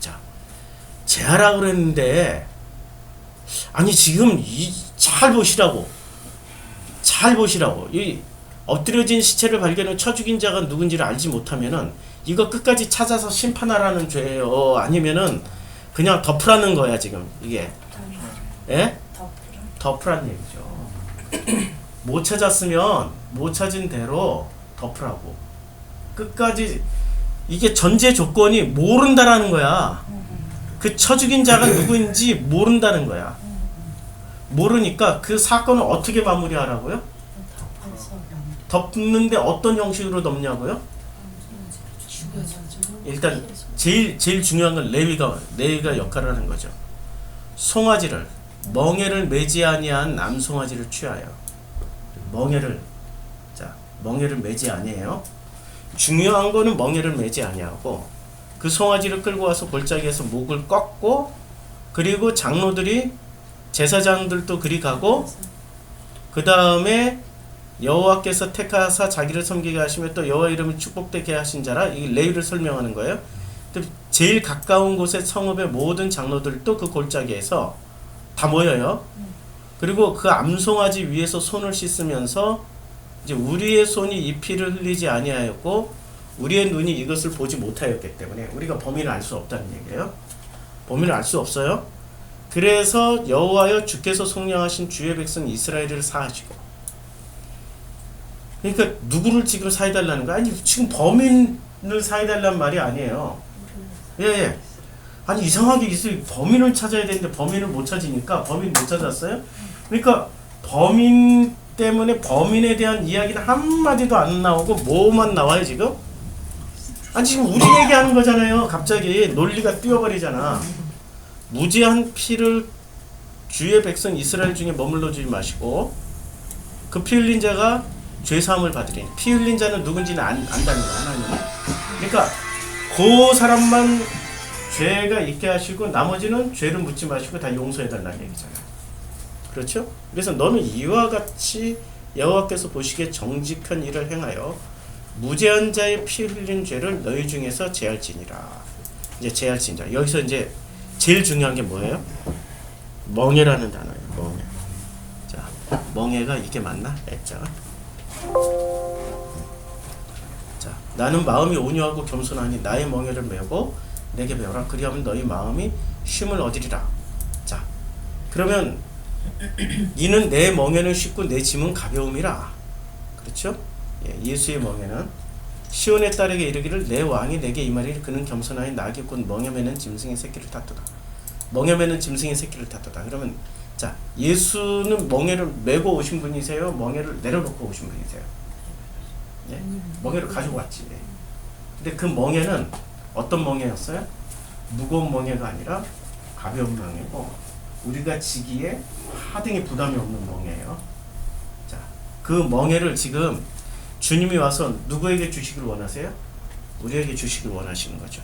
자, 제하라고 그랬는데 아니 지금 잘 보시라고 이 엎드려진 시체를 발견해 쳐 죽인 자가 누군지를 알지 못하면은 이거 끝까지 찾아서 심판하라는 죄예요. 아니면은 그냥 덮으라는 거야 지금 이게. 예? 덮으라는 얘기죠. 못 찾았으면 못 찾은 대로 덮으라고. 끝까지 이게 전제 조건이 모른다라는 거야. 그 쳐 죽인 자가 누구인지 모른다는 거야. 모르니까 그 사건을 어떻게 마무리하라고요? 덮는데 어떤 형식으로 덮냐고요? 일단 제일 중요한 건 레위가 역할을 하는 거죠. 송아지를 멍에를 매지 아니한 남송아지를 취하여 멍에를 매지 아니에요. 중요한 거는 멍에를 매지 아니하고 그 송아지를 끌고 와서 골짜기에서 목을 꺾고 그리고 장로들이 제사장들도 그리 가고 그 다음에 여호와께서 택하사 자기를 섬기게 하시며 또 여호와 이름을 축복되게 하신 자라 이 레위를 설명하는 거예요. 제일 가까운 곳의 성읍의 모든 장로들도 그 골짜기에서 다 모여요. 그리고 그 암송아지 위에서 손을 씻으면서 이제 우리의 손이 이 피를 흘리지 아니하였고 우리의 눈이 이것을 보지 못하였기 때문에 우리가 범인을 알 수 없다는 얘기예요. 범인을 알 수 없어요. 그래서 여호와여 주께서 속량하신 주의 백성 이스라엘을 사하시고 그러니까 누구를 지금 사해달라는 거야? 아니 지금 범인을 사해달라는 말이 아니에요. 예. 아니 이상하게 있어요. 범인을 찾아야 되는데 범인을 못 찾으니까 범인 못 찾았어요. 그러니까 범인 때문에 범인에 대한 이야기는 한마디도 안 나오고 뭐만 나와요 지금? 아니 지금 우리 얘기하는 거잖아요. 갑자기 논리가 뛰어버리잖아. 무죄한 피를 주의 백성 이스라엘 중에 머물러 주지 마시고 그 피 흘린 자가 죄사함을 받으리니 피 흘린 자는 누군지는 안다는 거야 하나님은. 그러니까 그 사람만 죄가 있게 하시고 나머지는 죄를 묻지 마시고 다 용서해달라는 얘기잖아요. 그렇죠? 그래서 너는 이와 같이 여호와께서 보시기에 정직한 일을 행하여 무죄한 자의 피 흘린 죄를 너희 중에서 제할지니라. 이제 제할지니라. 여기서 이제 제일 중요한 게 뭐예요? 멍에라는 단어예요. 멍에. 자, 멍에가 이게 맞나? 액자가? 나는 마음이 온유하고 겸손하니 나의 멍에를 메고 내게 배워라. 그리하면 너희 마음이 쉼을 얻으리라. 자, 그러면 이는 내 멍에는 쉽고 내 짐은 가벼움이라. 그렇죠? 예, 예수의 멍에는 시온의 딸에게 이르기를 내 왕이 내게 임하리니 그는 겸손하니 나에게 곧 멍에 매는 짐승의 새끼를 탔도다. 멍에 매는 짐승의 새끼를 탔도다. 그러면 자, 예수는 멍에를 메고 오신 분이세요? 멍에를 내려놓고 오신 분이세요? 예? 멍에를 가지고 왔지. 근데 그 멍에는 어떤 멍에였어요? 무거운 멍에가 아니라 가벼운 멍에고 우리가 지기에 하등의 부담이 없는 멍에예요. 자, 그 멍에를 지금 주님이 와서 누구에게 주시길 원하세요? 우리에게 주시길 원하시는 거죠.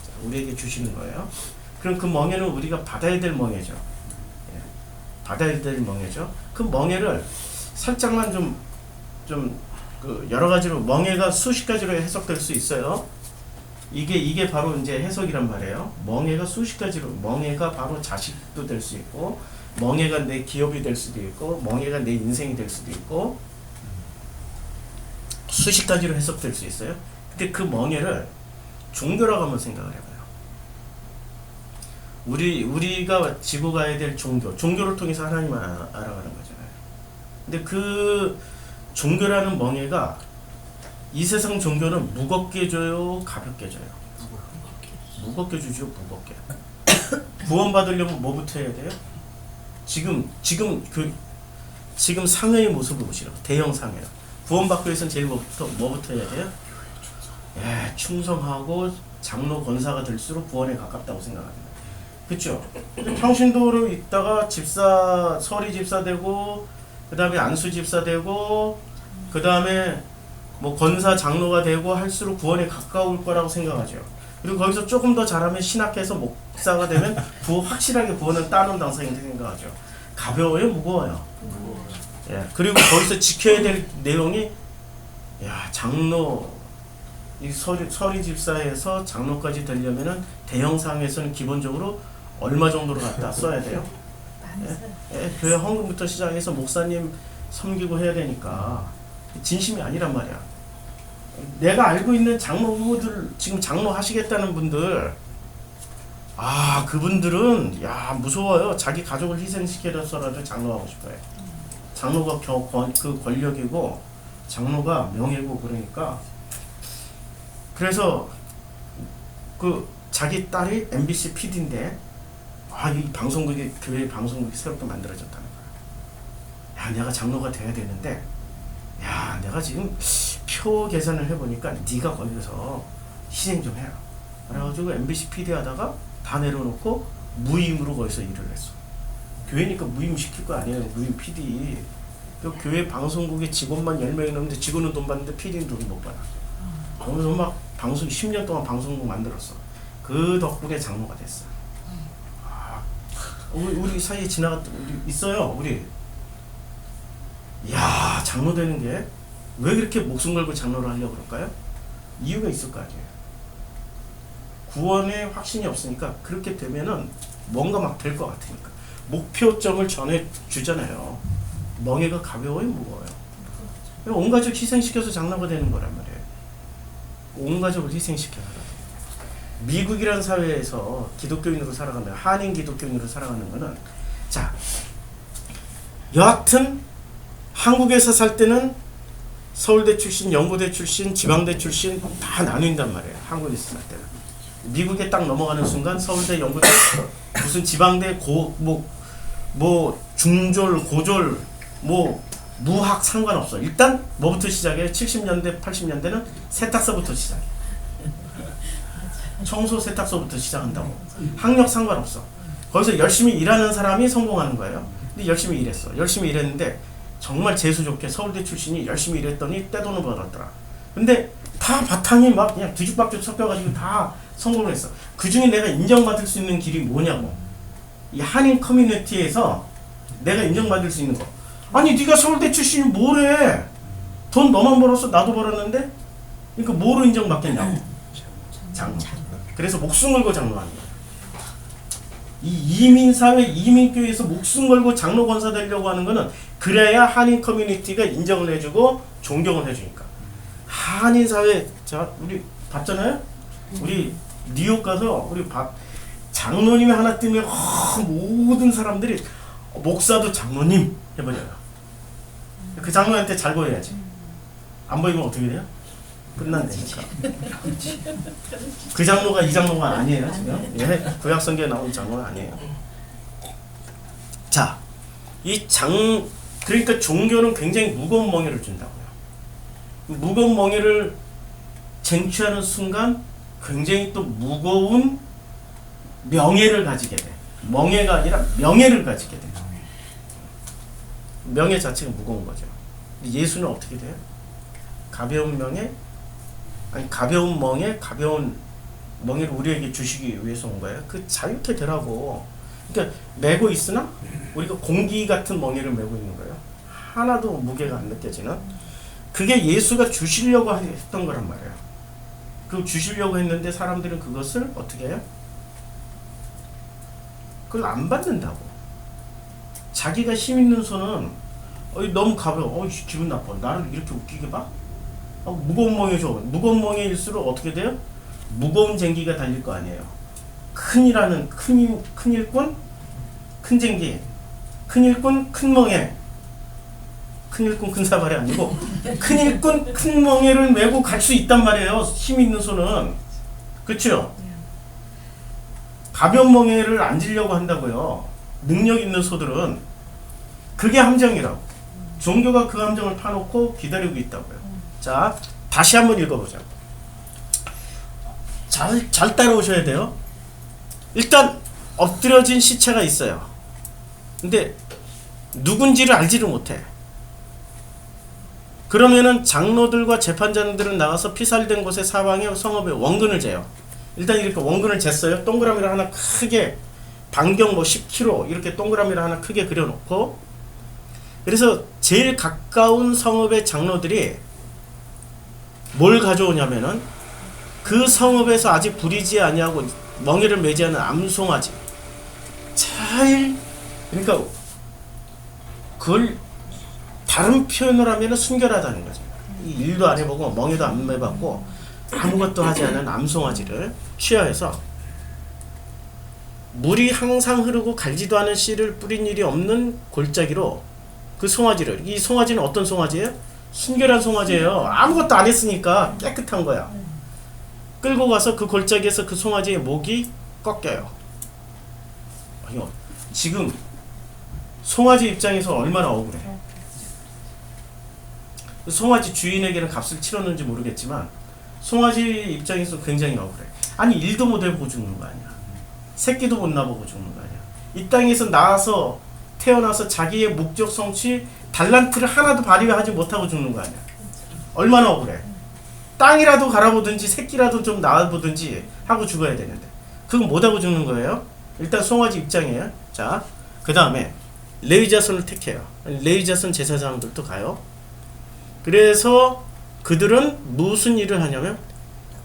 자, 우리에게 주시는 거예요. 그럼 그 멍에는 우리가 받아야 될 멍에죠. 예, 받아야 될 멍에죠. 그 멍에를 살짝만 그 여러 가지로 멍에가 수십 가지로 해석될 수 있어요. 이게 바로 이제 해석이란 말이에요. 멍에가 수십 가지로, 멍에가 바로 자식도 될 수 있고, 멍에가 내 기업이 될 수도 있고, 멍에가 내 인생이 될 수도 있고, 수십 가지로 해석될 수 있어요. 근데 그 멍에를 종교라고 한번 생각을 해봐요. 우리가 지고 가야 될 종교를 통해서 하나님을 알아가는 거잖아요. 근데 그 종교라는 멍에가 이 세상 종교는 무겁게 줘요, 가볍게 줘요? 무겁게 주죠, 무겁게. 구원 받으려면 뭐부터 해야 돼요? 지금 상해의 모습을 보시라고. 대형 상해요. 구원 받기 위해서는 제일 뭐부터 해야 돼요? 예, 충성하고 장로 권사가 될수록 구원에 가깝다고 생각합니다. 그렇죠? 평신도로 있다가 서리 집사 되고, 그 다음에 안수 집사 되고, 그 다음에 뭐 권사 장로가 되고 할수록 구원에 가까울 거라고 생각하죠. 그리고 거기서 조금 더 잘하면 신학해서 목사가 되면 확실하게 구원을 따는 당사자이 생각하죠. 가벼워요, 무거워요? 예, 그리고 거기서 지켜야 될 내용이, 장로, 이 서리 집사에서 장로까지 되려면은 대형상에서는 기본적으로 얼마 정도로 갖다 써야 돼요? 예, 교회 헌금부터 시작해서 목사님 섬기고 해야 되니까 진심이 아니란 말이야. 내가 알고 있는 장로 후보들, 지금 장로 하시겠다는 분들, 그분들은 무서워요. 자기 가족을 희생시켜서라도 장로하고 싶어요. 장로가 그 권력이고 장로가 명예고, 그러니까 그래서 그 자기 딸이 MBC PD인데 이 방송국이, 교회 방송국이 새롭게 만들어졌다는 거야. 내가 장로가 돼야 되는데, 내가 지금 표 계산을 해보니까 네가 거기서 희생 좀 해라. 그래가지고 MBC PD 하다가 다 내려놓고 무임으로 거기서 일을 했어. 교회니까 무임 시킬 거 아니에요. 무임 PD. 그 교회 방송국에 직원만 10명이 넘는데 직원은 돈 받는데 PD는 돈 못 받아. 거기서 막 10년 동안 방송국 만들었어. 그 덕분에 장로가 됐어. 우리 사이에 지나갔던, 있어요, 우리. 장로 되는 게 왜 그렇게 목숨 걸고 장로를 하려고 그럴까요? 이유가 있을 거 아니에요. 구원에 확신이 없으니까, 그렇게 되면은 뭔가 막 될 것 같으니까. 목표점을 전해주잖아요. 멍에가 가벼워요, 무거워요? 온 가족 희생시켜서 장로가 되는 거란 말이에요. 온 가족을 희생시켜서. 미국이라는 사회에서 기독교인으로 살아간다, 한인 기독교인으로 살아가는 거는, 여하튼 한국에서 살 때는 서울대 출신, 연고대 출신, 지방대 출신 다 나뉜단 말이에요. 한국에서 살 때는. 미국에 딱 넘어가는 순간 서울대, 연고대, 무슨 지방대, 중졸, 고졸, 무학 상관없어. 일단 뭐부터 시작해요? 70년대, 80년대는 세탁소부터 시작해. 청소 세탁소부터 시작한다고. 학력 상관없어. 거기서 열심히 일하는 사람이 성공하는 거예요. 근데 열심히 일했어. 열심히 일했는데 정말 재수 좋게 서울대 출신이 열심히 일했더니 떼돈을 벌었더라. 근데 다 바탕이 막 그냥 뒤죽박죽 섞여가지고 다 성공을 했어. 그 중에 내가 인정받을 수 있는 길이 뭐냐고. 이 한인 커뮤니티에서 내가 인정받을 수 있는 거. 아니 네가 서울대 출신이 뭐래? 돈 너만 벌었어? 나도 벌었는데? 그러니까 뭐로 인정받겠냐고. 장로. 그래서 목숨 걸고 장로하는 거야. 이 이민사회, 이민교회에서 목숨 걸고 장로 권사 되려고 하는 거는, 그래야 한인 커뮤니티가 인정을 해주고 존경을 해주니까. 한인 사회 자, 우리 봤잖아요? 우리 뉴욕 가서 우리 장로님이 하나 때문에 모든 사람들이 목사도 장로님 해버려요. 그 장로한테 잘 보여야지. 안 보이면 어떻게 돼요? 끝난다니까. 그 장로가 이 장로가 아니에요 지금. 예, 구약성경에 나온 장로는 아니에요. 자, 그러니까 종교는 굉장히 무거운 멍에를 준다고요. 무거운 멍에를 쟁취하는 순간 굉장히 또 무거운 명예를 가지게 돼. 멍에가 아니라 명예를 가지게 돼. 명예 자체가 무거운 거죠. 예수는 어떻게 돼요? 가벼운 명예, 아니 가벼운 멍에, 가벼운 멍에를 우리에게 주시기 위해서 온 거예요. 그 자유케 되라고. 그러니까 메고 있으나 우리가 공기 같은 멍에를 메고 있는 거예요. 하나도 무게가 안 느껴지는. 그게 예수가 주시려고 했던 거란 말이에요. 그 주시려고 했는데 사람들은 그것을 어떻게 해요? 그걸 안 받는다고. 자기가 힘 있는 손은 너무 가벼워. 기분 나빠. 나를 이렇게 웃기게 봐? 무거운 멍에 줘. 무거운 멍에일수록 어떻게 돼요? 무거운 쟁기가 달릴 거 아니에요. 큰일하는 큰 일꾼, 큰 쟁기, 큰 일꾼, 큰 멍에. 큰 일꾼, 큰 사발이 아니고 큰 일꾼, 큰 멍에를 메고 갈 수 있단 말이에요. 힘 있는 손은. 그렇죠? 가벼운 멍에를 안 지려고 한다고요. 능력 있는 소들은. 그게 함정이라고. 종교가 그 함정을 파놓고 기다리고 있다고요. 자, 다시 한번 읽어보자. 잘 따라오셔야 돼요. 일단 엎드려진 시체가 있어요. 근데 누군지를 알지를 못해. 그러면은 장로들과 재판장들은 나가서 피살된 곳의 사방에 성읍에 원근을 재요. 일단 이렇게 원근을 쟀어요. 동그라미를 하나 크게 반경 10km 이렇게 동그라미를 하나 크게 그려놓고, 그래서 제일 가까운 성읍의 장로들이 뭘 가져오냐면은 그 성읍에서 아직 부리지 아니하고 멍에를 매지 않은 암송아지, 제일, 그러니까 그걸 다른 표현을 하면 순결하다는 거죠. 일도 안 해보고 멍에도 안 매봤고 아무것도 하지 않은 암송아지를 취하해서 물이 항상 흐르고 갈지도 않은 씨를 뿌린 일이 없는 골짜기로 그 송아지를, 이 송아지는 어떤 송아지예요? 순결한 송아지예요. 아무것도 안 했으니까 깨끗한 거야. 끌고 가서 그 골짜기에서 그 송아지의 목이 꺾여요. 지금 송아지 입장에서 얼마나 억울해. 송아지 주인에게는 값을 치렀는지 모르겠지만 송아지 입장에서 굉장히 억울해. 아니 일도 못 해보고 죽는 거 아니야. 새끼도 못 낳아보고 죽는 거 아니야. 이 땅에서 태어나서 자기의 목적 성취 달란트를 하나도 발휘하지 못하고 죽는 거 아니야. 얼마나 억울해. 땅이라도 갈아보든지 새끼라도 좀 낳아보든지 하고 죽어야 되는데 그건 못하고 죽는 거예요. 일단 송아지 입장이에요. 자, 그 다음에 레위자손을 택해요. 레위자손 제사장들도 가요. 그래서 그들은 무슨 일을 하냐면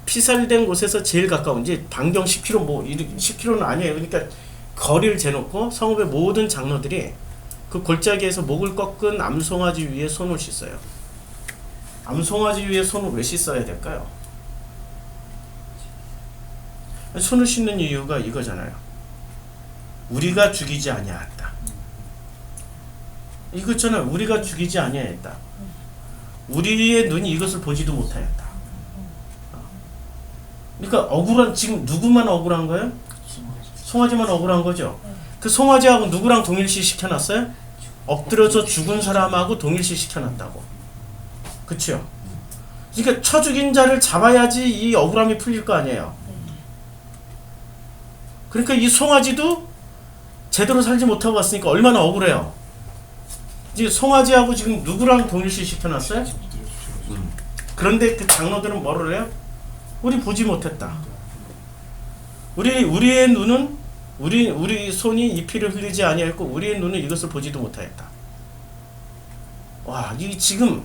피살된 곳에서 제일 가까운, 이제 반경 10km 10km는 아니에요. 그러니까 거리를 재놓고 성읍의 모든 장로들이 그 골짜기에서 목을 꺾은 암송아지 위에 손을 씻어요. 암송아지 위에 손을 왜 씻어야 될까요? 손을 씻는 이유가 이거잖아요. 우리가 죽이지 아니하였다. 이거잖아요. 우리가 죽이지 아니하였다. 우리의 눈이 이것을 보지도 못하였다. 그러니까 지금 누구만 억울한 거예요? 송아지만 억울한 거죠. 그 송아지하고 누구랑 동일시 시켜놨어요? 엎드려서 죽은 사람하고 동일시 시켜놨다고. 그쵸? 그러니까 쳐 죽인 자를 잡아야지 이 억울함이 풀릴 거 아니에요. 그러니까 이 송아지도 제대로 살지 못하고 왔으니까 얼마나 억울해요. 이제 송아지하고 지금 누구랑 동일시 시켜놨어요? 그런데 그 장로들은 뭐를 해요? 우리 보지 못했다. 우리의 눈은 우리 손이 이 피를 흘리지 아니하였고 우리의 눈은 이것을 보지도 못하였다. 와, 이 지금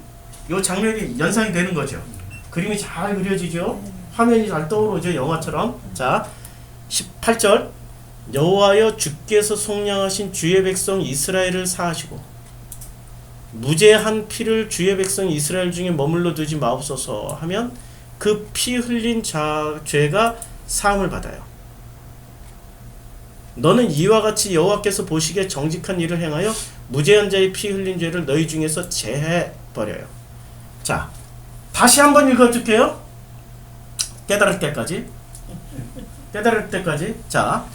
이 장면이 연상이 되는 거죠. 그림이 잘 그려지죠. 화면이 잘 떠오르죠. 영화처럼. 자, 18절. 여호와여 주께서 속량하신 주의 백성 이스라엘을 사하시고 무죄한 피를 주의 백성 이스라엘 중에 머물러 두지 마옵소서 하면 그 피 흘린 죄가 사함을 받아요. 너는 이와 같이 여호와께서 보시기에 정직한 일을 행하여 무죄한 자의 피 흘린 죄를 너희 중에서 제해 버려요. 자, 다시 한번 읽어줄게요. 깨달을 때까지. 자,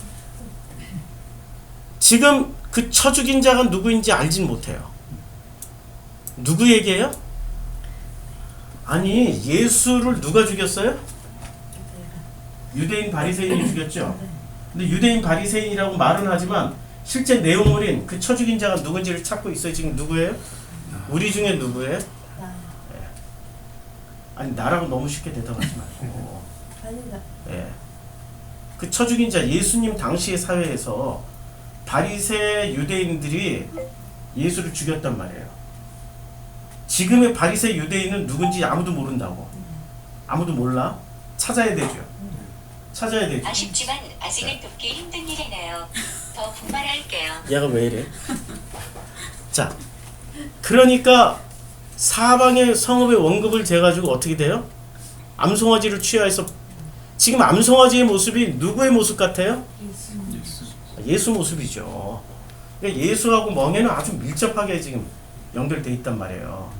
지금 그 쳐 죽인 자가 누구인지 알진 못해요. 누구 얘기예요? 아니, 예수를 누가 죽였어요? 유대인 바리새인이 죽였죠. 근데 유대인 바리새인이라고 말은 하지만 실제 내용물인 그 쳐 죽인 자가 누군지를 찾고 있어요. 지금 누구예요? 우리 중에 누구예요? 아니, 나라고 너무 쉽게 대답하지 말고. 예. 그 쳐 죽인 자, 예수님 당시의 사회에서 바리새 유대인들이 예수를 죽였단 말이에요. 지금의 바리새 유대인은 누군지 아무도 모른다고. 아무도 몰라. 찾아야 되죠. 아쉽지만 아직은 돕기 힘든 일이네요. 더 분발할게요. 얘가 왜 이래? 자, 그러니까 사방의 성읍의 원급을 재가지고 어떻게 돼요? 암송아지를 취하해서, 지금 암송아지의 모습이 누구의 모습 같아요? 예수 모습이죠. 그러니까 예수하고 멍에는 아주 밀접하게 지금 연결돼 있단 말이에요.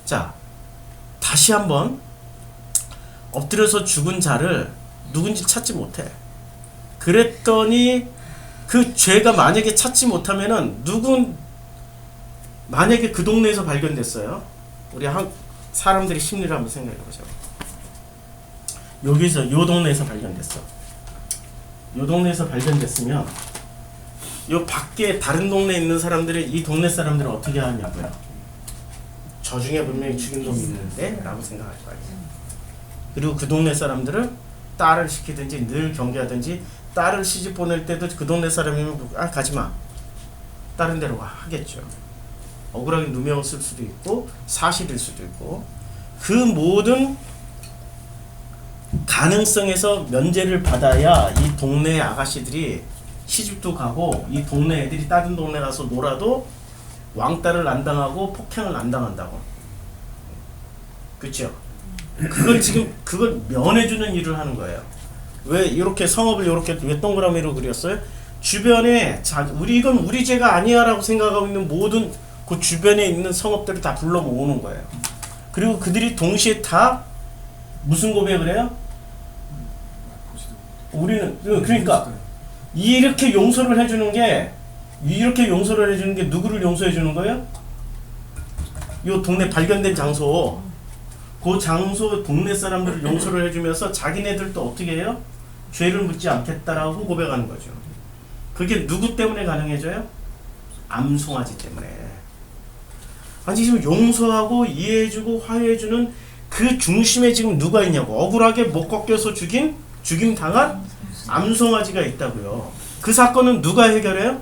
자, 다시 한번 엎드려서 죽은 자를 누군지 찾지 못해. 그랬더니 그 죄가 만약에 찾지 못하면은 만약에 그 동네에서 발견됐어요. 우리 사람들의 심리를 한번 생각해보죠. 여기서 요 동네에서 발견됐어. 요 동네에서 발견됐으면 요 밖에 다른 동네에 있는 사람들이 이 동네 사람들은 어떻게 하냐고요. 저 중에 분명히 죽인 놈이 있는데 라고 생각할 거 아니에요. 그리고 그 동네 사람들을 딸을 시키든지 늘 경계하든지, 딸을 시집 보낼 때도 그 동네 사람이면 가지마, 다른 데로 가 하겠죠. 억울하게 누명을 쓸 수도 있고 사실일 수도 있고, 그 모든 가능성에서 면제를 받아야 이 동네 아가씨들이 시집도 가고 이 동네 애들이 다른 동네 가서 놀아도 왕따를 안 당하고 폭행을 안 당한다고. 그렇죠? 그걸 면해주는 일을 하는 거예요. 왜 이렇게 성읍을 이렇게 왜 동그라미로 그렸어요? 주변에 이건 우리 죄가 아니야라고 생각하고 있는 모든 그 주변에 있는 성읍들을 다 불러 모으는 거예요. 그리고 그들이 동시에 다 무슨 고백을 해요? 우리는 그러니까 이렇게 용서를 해주는 게 누구를 용서해 주는 거예요? 요 동네 발견된 장소, 그 장소 동네 사람들을 용서를 해주면서 자기네들도 어떻게 해요? 죄를 묻지 않겠다라고 고백하는 거죠. 그게 누구 때문에 가능해져요? 암송아지 때문에. 아니, 지금 용서하고 이해해주고 화해해주는 그 중심에 지금 누가 있냐고. 억울하게 못 꺾여서 죽임 당한 암송아지가 있다고요. 그 사건은 누가 해결해요?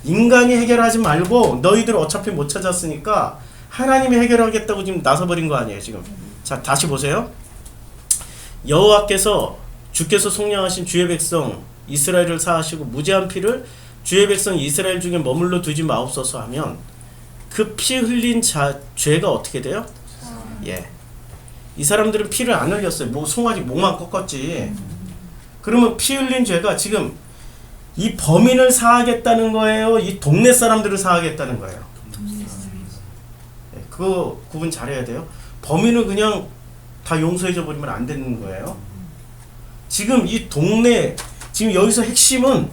인간이 해결하지 말고 너희들 어차피 못 찾았으니까 하나님이 해결하겠다고 지금 나서버린 거 아니에요 지금. 자, 다시 보세요. 여호와께서 주께서 속량하신 주의 백성 이스라엘을 사하시고 무죄한 피를 주의 백성 이스라엘 중에 머물러 두지 마옵소서 하면 그 피 흘린 죄가 어떻게 돼요? 예. 이 사람들은 피를 안 흘렸어요. 송아지 목만 꺾었지. 그러면 피 흘린 죄가 지금 이 범인을 사하겠다는 거예요? 이 동네 사람들을 사하겠다는 거예요? 네, 그거 구분 잘해야 돼요. 범인을 그냥 다 용서해줘 버리면 안 되는 거예요. 지금 이 동네, 지금 여기서 핵심은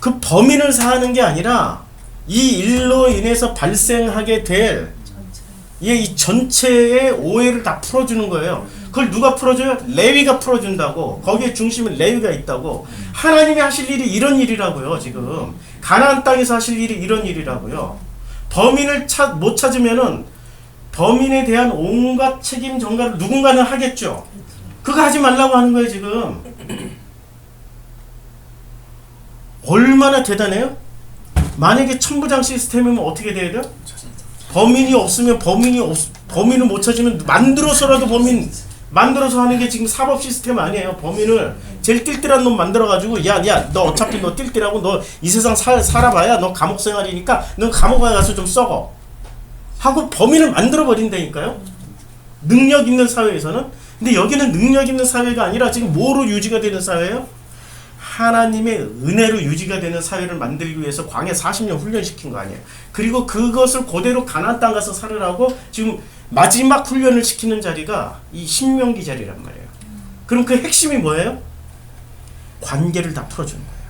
그 범인을 사하는 게 아니라 이 일로 인해서 발생하게 될 이 전체의 오해를 다 풀어주는 거예요. 그걸 누가 풀어줘요? 레위가 풀어준다고. 거기에 중심에 레위가 있다고. 하나님이 하실 일이 이런 일이라고요. 지금 가나안 땅에서 하실 일이 이런 일이라고요. 범인을 못 찾으면은 범인에 대한 온갖 책임 전가를 누군가는 하겠죠. 그거 하지 말라고 하는 거예요 지금. 얼마나 대단해요? 만약에 천부장 시스템이면 어떻게 돼야 돼요? 범인이 없으면 범인을 못 찾으면 만들어서라도 만들어서 하는 게 지금 사법 시스템 아니에요. 범인을 제일 띨띨한 놈 만들어가지고 야 너 어차피 너 띨띨하고 너 이 세상 살아봐야 너 감옥 생활이니까 너 감옥에 가서 좀 썩어 하고 범인을 만들어 버린다니까요. 능력 있는 사회에서는. 근데 여기는 능력 있는 사회가 아니라 지금 뭐로 유지가 되는 사회예요? 하나님의 은혜로 유지가 되는 사회를 만들기 위해서 광야 40년 훈련시킨 거 아니에요. 그리고 그것을 그대로 가나안 땅 가서 살으라고 지금 마지막 훈련을 시키는 자리가 이 신명기 자리란 말이에요. 그럼 그 핵심이 뭐예요? 관계를 다 풀어주는 거예요.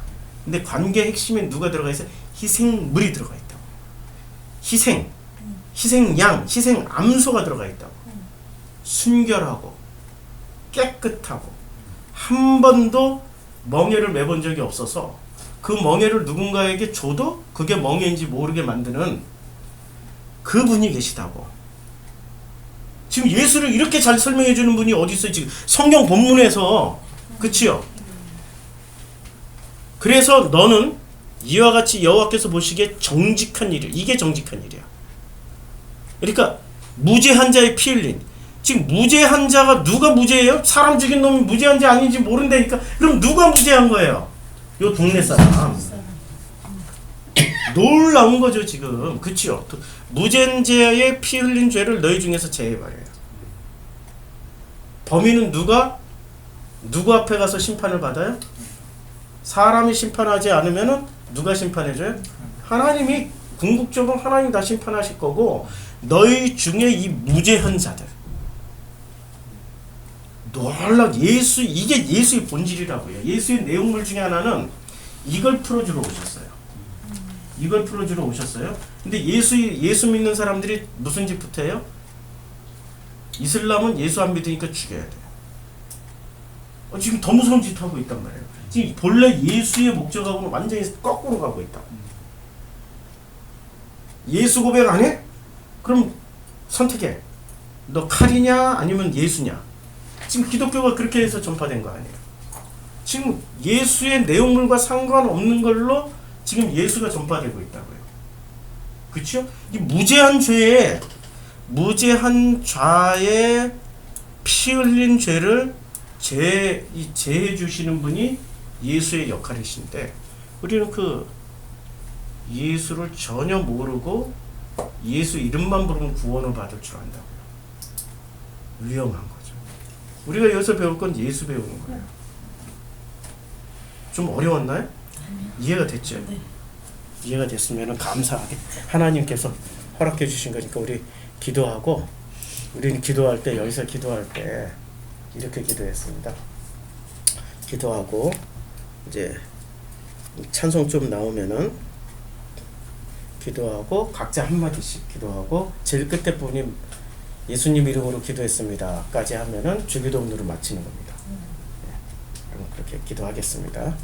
근데 관계 핵심에 누가 들어가 있어요? 희생물이 들어가 있다고. 희생양, 희생암소가 들어가 있다고. 순결하고 깨끗하고 한 번도 멍에를 매본 적이 없어서 그 멍에를 누군가에게 줘도 그게 멍에인지 모르게 만드는 그분이 계시다고. 지금 예수를 이렇게 잘 설명해 주는 분이 어디 있어요? 지금 성경 본문에서. 그치요? 그래서 너는 이와 같이 여호와께서 보시기에 정직한 일이야. 이게 정직한 일이야. 그러니까 무죄한 자의 피 흘린. 지금 무죄한 자가 누가 무죄예요? 사람 죽인 놈이 무죄한 자 아닌지 모른다니까. 그럼 누가 무죄한 거예요? 요 동네 사람. 놀라운 거죠 지금. 그치요? 무죄자의 피 흘린 죄를 너희 중에서 제해버려요. 범인은 누구 앞에 가서 심판을 받아요? 사람이 심판하지 않으면은 누가 심판해줘요? 하나님이. 궁극적으로 하나님 다 심판하실 거고, 너희 중에 이 무죄한 자들, 이게 예수의 본질이라고요. 예수의 내용물 중에 하나는 이걸 풀어주러 오셨어요. 이걸 풀어주러 오셨어요. 근데 예수 믿는 사람들이 무슨 짓부터 해요? 이슬람은 예수 안 믿으니까 죽여야 돼요. 지금 더 무서운 짓 하고 있단 말이에요. 지금 본래 예수의 목적하고는 완전히 거꾸로 가고 있다. 예수 고백 안 해? 그럼 선택해. 너 칼이냐 아니면 예수냐? 지금 기독교가 그렇게 해서 전파된 거 아니에요. 지금 예수의 내용물과 상관없는 걸로 지금 예수가 전파되고 있다고요. 그렇죠? 이 무죄한 자의 피 흘린 죄를 제해 주시는 분이 예수의 역할이신데, 우리는 그 예수를 전혀 모르고 예수 이름만 부르면 구원을 받을 줄 안다고요. 위험한 거죠. 우리가 여기서 배울 건 예수 배우는 거예요. 좀 어려웠나요? 이해가 됐죠? 네. 이해가 됐으면 감사하게 하나님께서 허락해 주신 거니까 우리 기도하고, 우리는 기도할 때, 여기서 기도할 때 이렇게 기도했습니다. 기도하고 이제 찬송 좀 나오면은 기도하고 각자 한마디씩 기도하고, 제일 끝에 분이 예수님 이름으로 기도했습니다 까지 하면은 주기도문으로 마치는 겁니다. 네. 그럼 그렇게 기도하겠습니다.